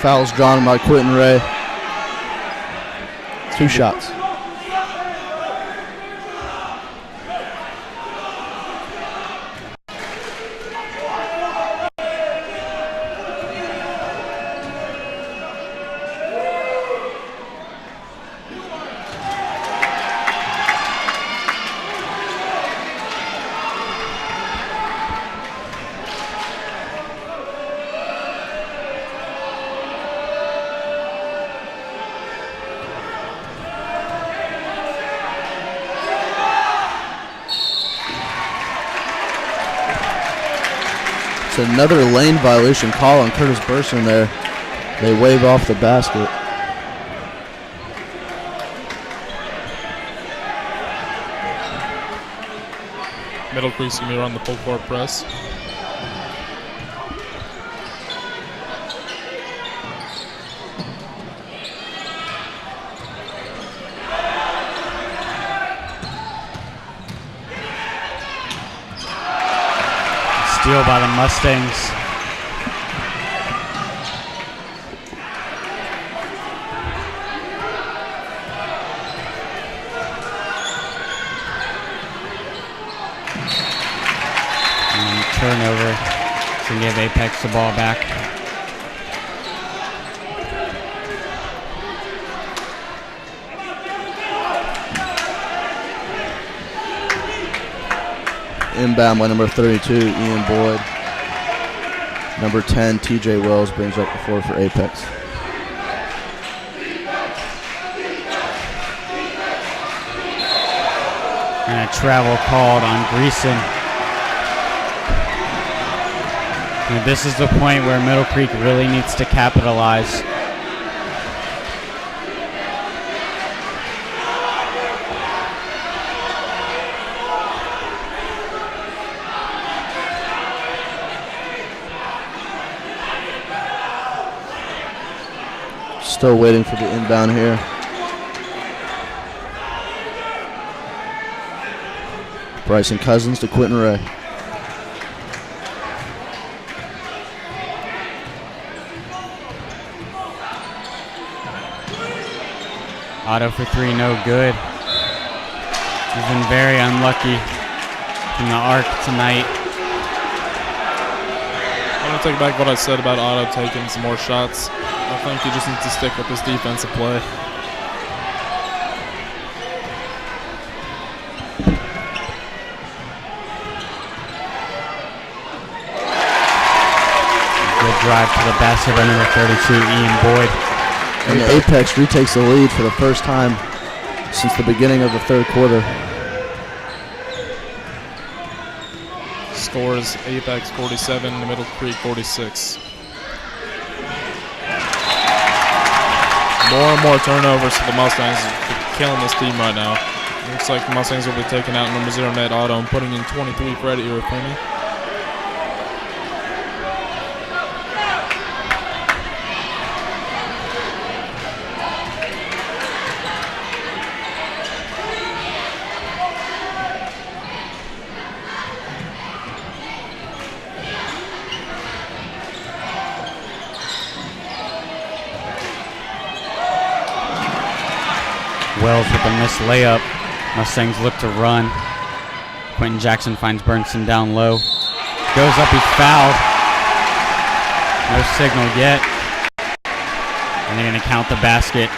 Fouls drawn by Quentin Ray. 2 shots. Another lane violation call on Curtis Burson there. They wave off the basket. Middle Creek's going to be around the full court press. Steal by the Mustangs. And turnover to give Apex the ball back. Inbound by number 32, Ian Boyd. Number 10, TJ Wells brings up the floor for Apex. And a travel called on Greason. And this is the point where Middle Creek really needs to capitalize. Still waiting for the inbound here. Bryson Cousins to Quentin Ray. Otto for 3, no good. He's been very unlucky in the arc tonight. I'm going to take back what I said about Otto taking some more shots. I think he just needs to stick with his defensive play. Good drive to the basket by number 32, Ian Boyd. And Apex retakes the lead for the first time since the beginning of the third quarter. Scores Apex 47, Middle Creek 46. More and more turnovers for the Mustangs. They're killing this team right now. Looks like the Mustangs will be taking out number 0 net Otto and putting in 23 for Eddie Irafuni. Wells with a missed layup. Mustangs look to run. Quentin Jackson finds Burnson down low. Goes up, he's fouled. No signal yet. And they're going to count the basket.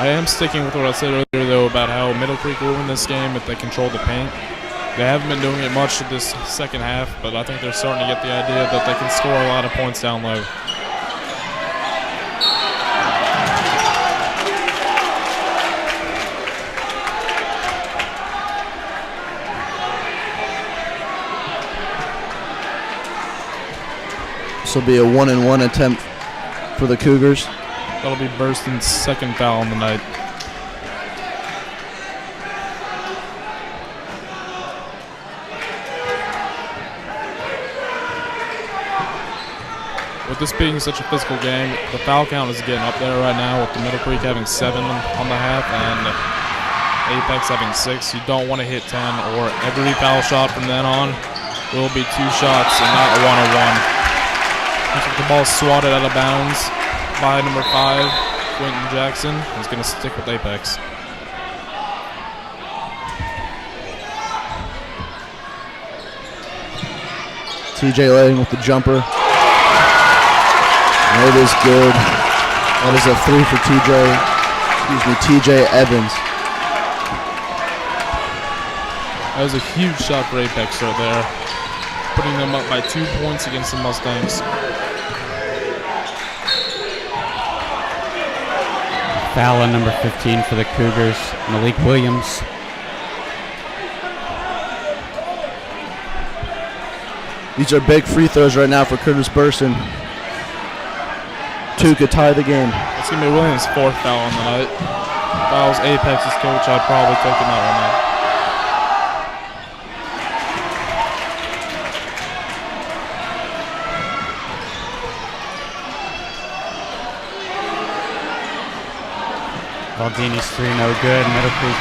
I am sticking with what I said earlier, though, about how Middle Creek will win this game if they control the paint. They haven't been doing it much this second half, but I think they're starting to get the idea that they can score a lot of points down low. This will be a 1-and-1 attempt for the Cougars. That'll be Burston's second foul on the night. With this being such a physical game, the foul count is getting up there right now with the Middle Creek having 7 on the half and Apex having 6. You don't want to hit 10 or every foul shot from then on will be 2 shots and not a one-on-one. Looks like the ball swatted out of bounds by number 5, Quentin Jackson. He's going to stick with Apex. TJ Lang with the jumper. And it is good. That is a 3 for TJ Evans. That was a huge shot for Apex right there, putting them up by 2 points against the Mustangs. Foul on number 15 for the Cougars, Malik Williams. These are big free throws right now for Curtis Burson. 2 could tie the game. It's going to be Williams' 4th foul on the night. If I was Apex's coach, I'd probably take him out right now. Baldini's 3 no good. Middle Creek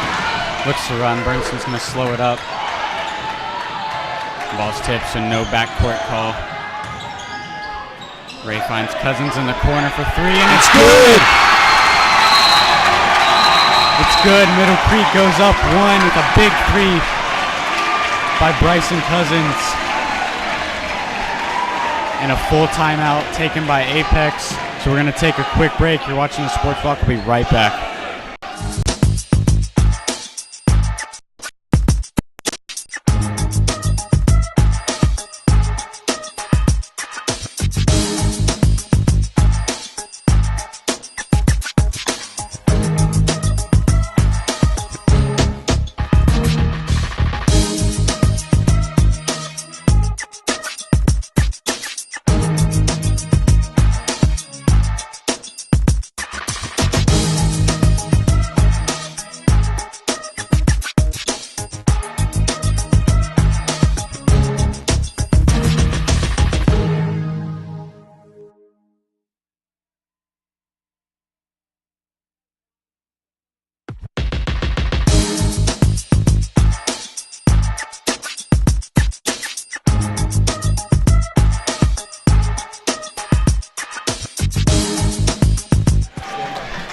looks to run. Brunson's going to slow it up. Ball's tipped, so no backcourt call. Ray finds Cousins in the corner for 3, and it's good! It's good. Middle Creek goes up 1 with a big 3 by Bryson Cousins. And a full timeout taken by Apex. So we're going to take a quick break. You're watching the Sports Block. We'll be right back.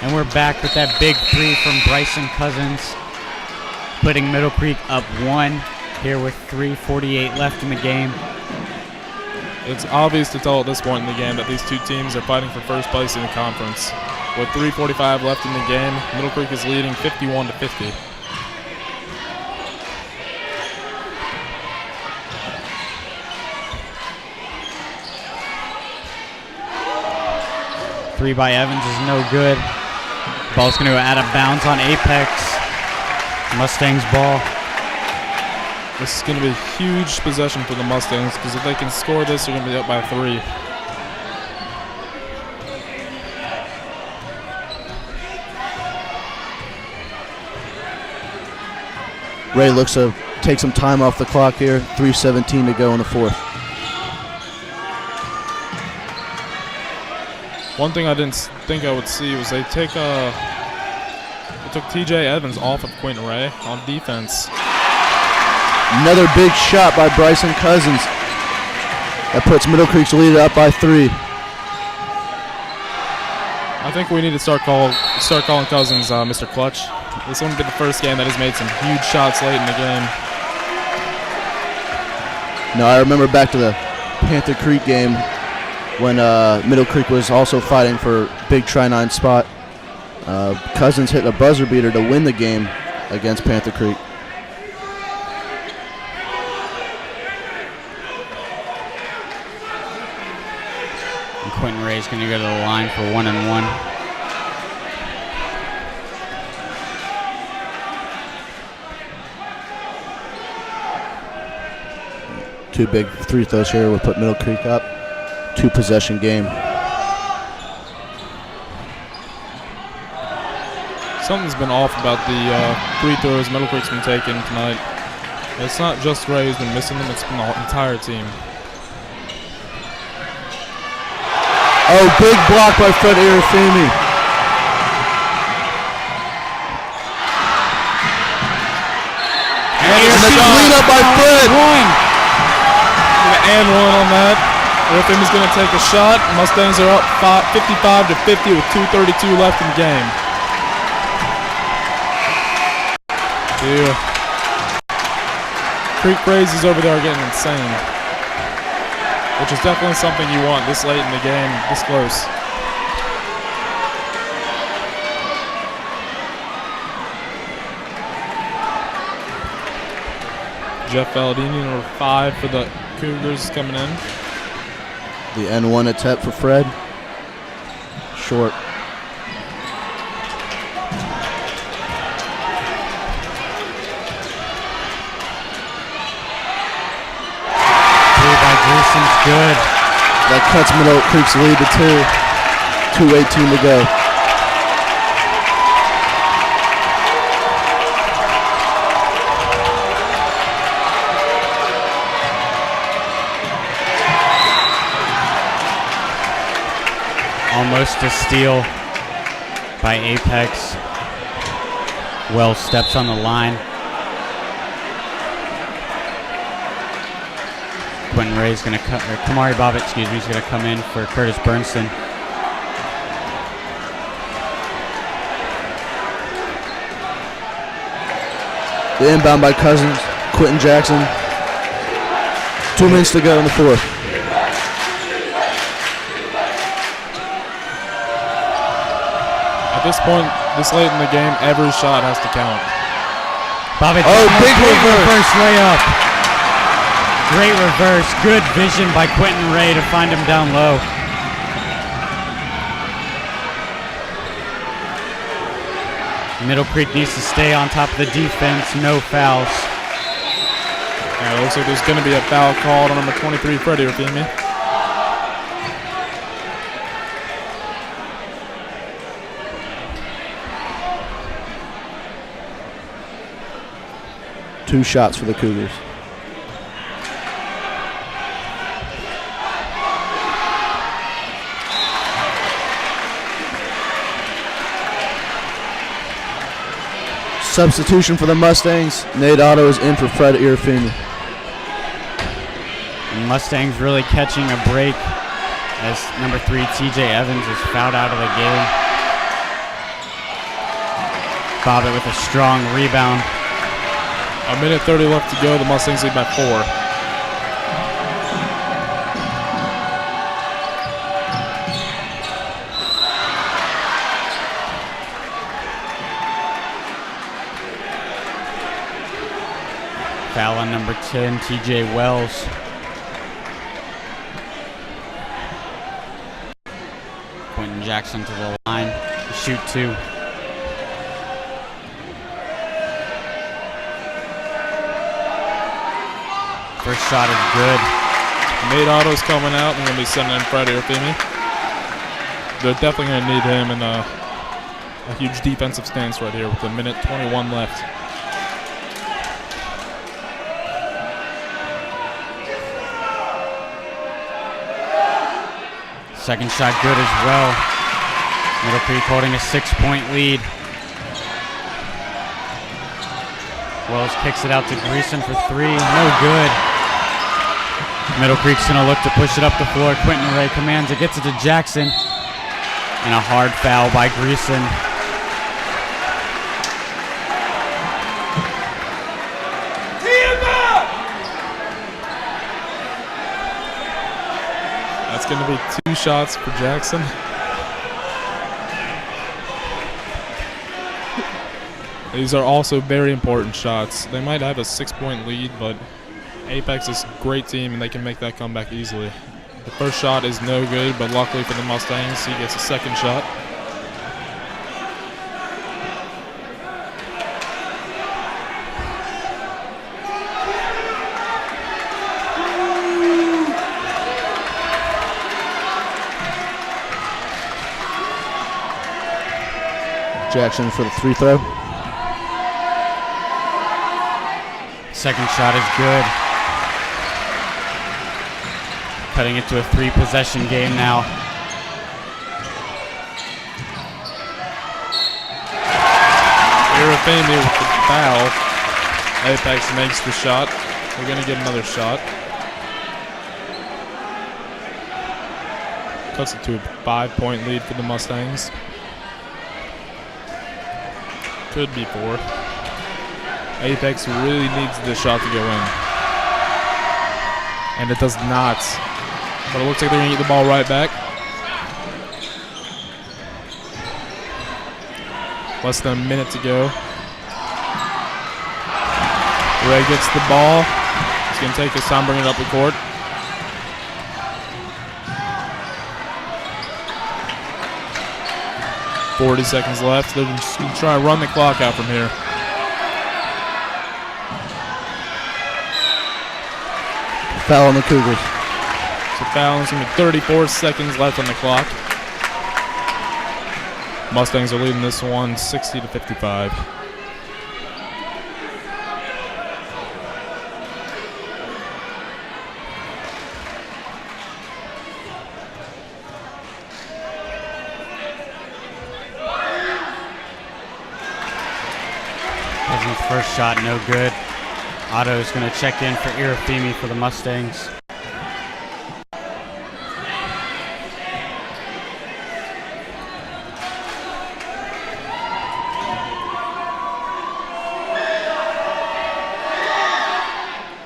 And we're back with that big 3 from Bryson Cousins, putting Middle Creek up 1 here with 3:48 left in the game. It's obvious to tell at this point in the game that these 2 teams are fighting for first place in the conference. With 3:45 left in the game, Middle Creek is leading 51-50. Three by Evans is no good. Ball's going to go out of bounds on Apex. Mustangs ball. This is going to be a huge possession for the Mustangs because if they can score this, they're going to be up by 3. Ray looks to take some time off the clock here. 3:17 to go in the 4th. One thing I didn't think I would see was they took TJ Evans off of Quentin Ray on defense. Another big shot by Bryson Cousins. That puts Middle Creek's lead up by 3. I think we need to start calling Cousins Mr. Clutch. This wouldn't be the first game that he's made some huge shots late in the game. No, I remember back to the Panther Creek game when Middle Creek was also fighting for big Tri-9 spot. Cousins hit a buzzer beater to win the game against Panther Creek. And Quentin Ray's going to go to the line for 1-and-1. Two big 3 throws here will put Middle Creek up. 2-possession game. Something's been off about the 3 throws Middle Creek's been taking tonight. It's not just Ray who's been missing them, it's been the entire team. Oh, big block by Fred Arafemi. And the cleanup by Fred. and one on that. Irafemi's going to take a shot. Mustangs are up 55-50 with 2:32 left in the game. The Creek Crazies over there are getting insane, which is definitely something you want this late in the game, this close. Jeff Valladini, number 5 for the Cougars, coming in. The N1 attempt for Fred. Short. Three by Gruesom's good. That cuts Middle Oak Creek's lead to 2. 2:18 to go. Almost a steal by Apex. Wells steps on the line. Quentin Ray's going to cut, or Kamari Bobbitt, excuse me, is going to come in for Curtis Bernson. The inbound by Cousins, Quentin Jackson. 2 minutes to go in the fourth. At this point, this late in the game, every shot has to count. Bobbitt, big reverse layup. Great reverse, good vision by Quentin Ray to find him down low. Middle Creek needs to stay on top of the defense, no fouls. Yeah, it looks like there's going to be a foul called on number 23, Freddie Irafemi. Two shots for the Cougars. Substitution for the Mustangs. Nate Otto is in for Fred Irafemi. Mustangs really catching a break as number 3 TJ Evans is fouled out of the game. Bobbitt with a strong rebound. A minute 30 left to go. The Mustangs lead by 4. Foul on number 10, TJ Wells. Quentin Jackson to the line to shoot 2. First shot is good. Nate Otto's coming out. I'm going to be sending in Freddie Irafemi. They're definitely going to need him in a huge defensive stance right here with a minute 21 left. Second shot good as well. Middle Creek holding a 6-point lead. Wells kicks it out to Greason for 3. No good. Middle Creek's going to look to push it up the floor. Quentin Ray commands it, gets it to Jackson. And a hard foul by Greason. That's going to be 2 shots for Jackson. These are also very important shots. They might have a 6-point lead, but Apex is a great team and they can make that comeback easily. The first shot is no good, but luckily for the Mustangs, he gets a second shot. Jackson for the free throw. Second shot is good. Cutting it to a 3-possession game now. Irafemi with the foul. Apex makes the shot. We're going to get another shot. cuts it to a 5-point lead for the Mustangs. Could be 4. Apex really needs this shot to go in. And it does not. But it looks like they're going to get the ball right back. Less than a minute to go. Ray gets the ball. He's going to take his time bringing it up the court. .40 seconds left. They're just going to try and run the clock out from here. Foul on the Cougars. So foul. It's going to be 34 seconds left on the clock. Mustangs are leading this one 60-55. Cousins' first shot, no good. Otto's going to check in for Irafimi for the Mustangs.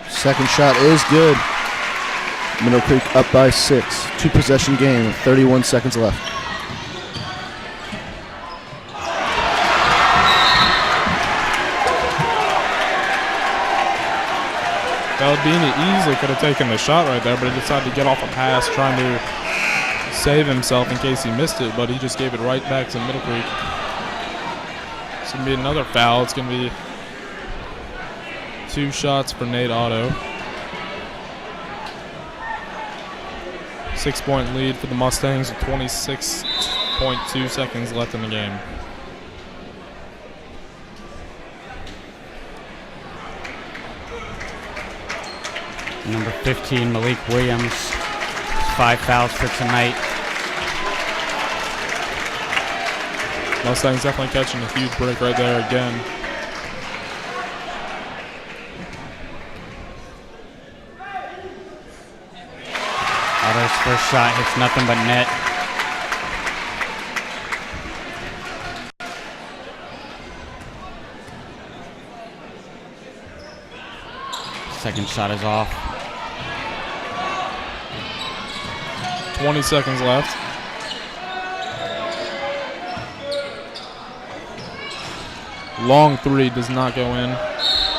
Second shot is good. Middle Creek up by 6. 2-possession game with 31 seconds left. Baldini easily could have taken the shot right there, but he decided to get off a pass trying to save himself in case he missed it, but he just gave it right back to Middle Creek. It's going to be another foul. It's going to be 2 shots for Nate Otto. 6-point lead for the Mustangs with 26.2 seconds left in the game. Number 15, Malik Williams. 5 fouls for tonight. Mustangs definitely catching a huge break right there again. Otto's first shot hits nothing but net. Second shot is off. 20 seconds left. Long 3 does not go in.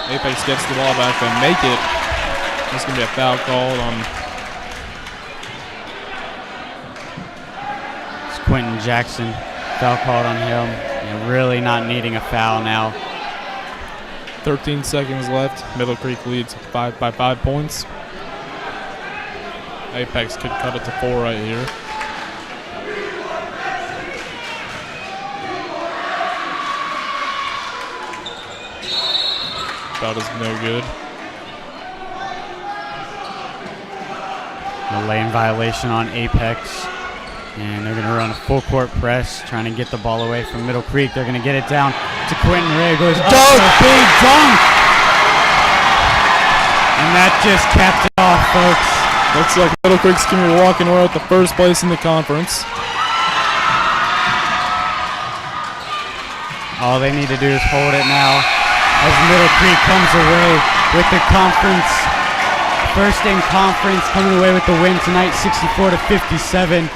Apex gets the ball back. They make it. There's going to be a foul called on. It's Quentin Jackson. Foul called on him. And really not needing a foul now. 13 seconds left. Middle Creek leads by 5 points. Apex could cut it to 4 right here. That is no good. A lane violation on Apex. And they're going to run a full court press, trying to get the ball away from Middle Creek. They're going to get it down to Quentin. Ray goes up for a big dunk. And that just capped it off, folks. Looks like Middle Creek's going to be walking away with the first place in the conference. All they need to do is hold it now as Middle Creek comes away with the conference. First in conference, coming away with the win tonight, 64-57.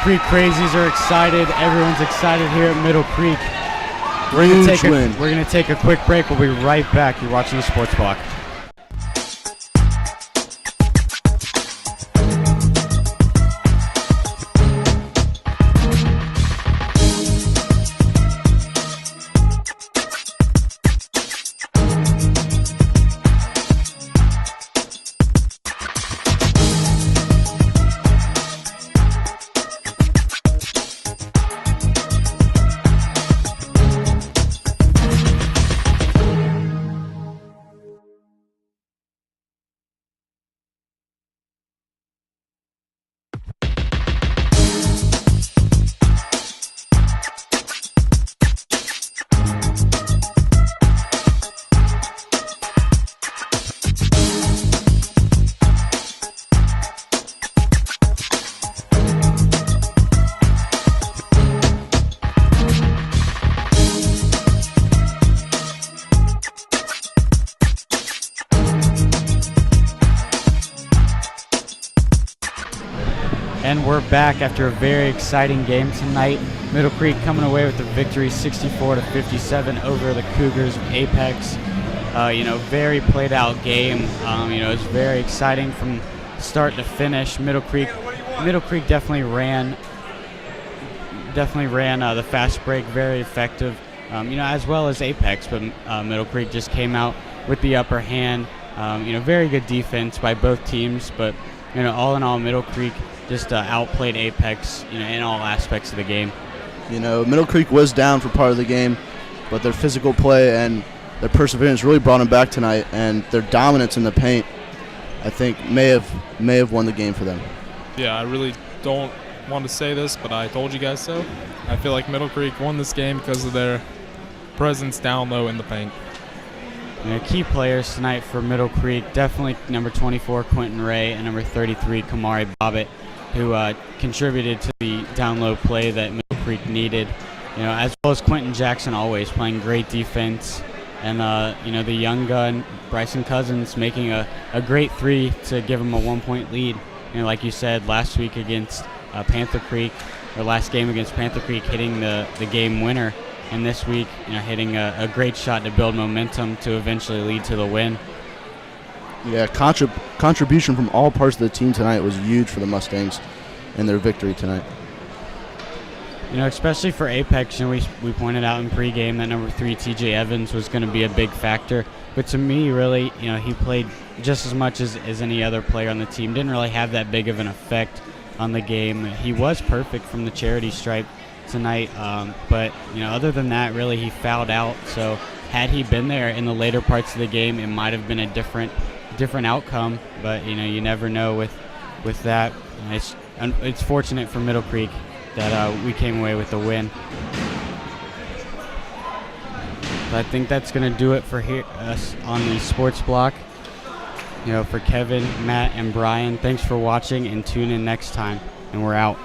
Creek Crazies are excited. Everyone's excited here at Middle Creek. We're going to take a quick break. We'll be right back. You're watching the Sports Block. And we're back after a very exciting game tonight. Middle Creek coming away with the victory 64-57 over the Cougars of Apex. Very played out game. It was very exciting from start to finish. Middle Creek definitely ran the fast break, very effective, as well as Apex, but Middle Creek just came out with the upper hand. Very good defense by both teams, but all in all, Middle Creek just outplayed Apex, in all aspects of the game. Middle Creek was down for part of the game, but their physical play and their perseverance really brought them back tonight, and their dominance in the paint, I think, may have won the game for them. Yeah, I really don't want to say this, but I told you guys so. I feel like Middle Creek won this game because of their presence down low in the paint. Key players tonight for Middle Creek, definitely number 24, Quentin Ray, and number 33, Kamari Bobbitt, who contributed to the down low play that Middle Creek needed. As well as Quentin Jackson, always playing great defense. And, the young gun, Bryson Cousins, making a great three to give him a 1-point lead. Like you said, last week against Panther Creek, or last game against Panther Creek, hitting the game winner. And this week, hitting a great shot to build momentum to eventually lead to the win. Yeah, contribution from all parts of the team tonight was huge for the Mustangs and their victory tonight. Especially for Apex, we pointed out in pregame that number 3, TJ Evans, was going to be a big factor. But to me, really, he played just as much as any other player on the team. Didn't really have that big of an effect on the game. He was perfect from the charity stripe tonight, but other than that, really, he fouled out. So had he been there in the later parts of the game, it might have been a different outcome. But you never know with that. It's fortunate for Middle Creek that we came away with the win. But I think that's going to do it for us on the Sports Block. For Kevin, Matt, and Brian, thanks for watching, and tune in next time. And we're out.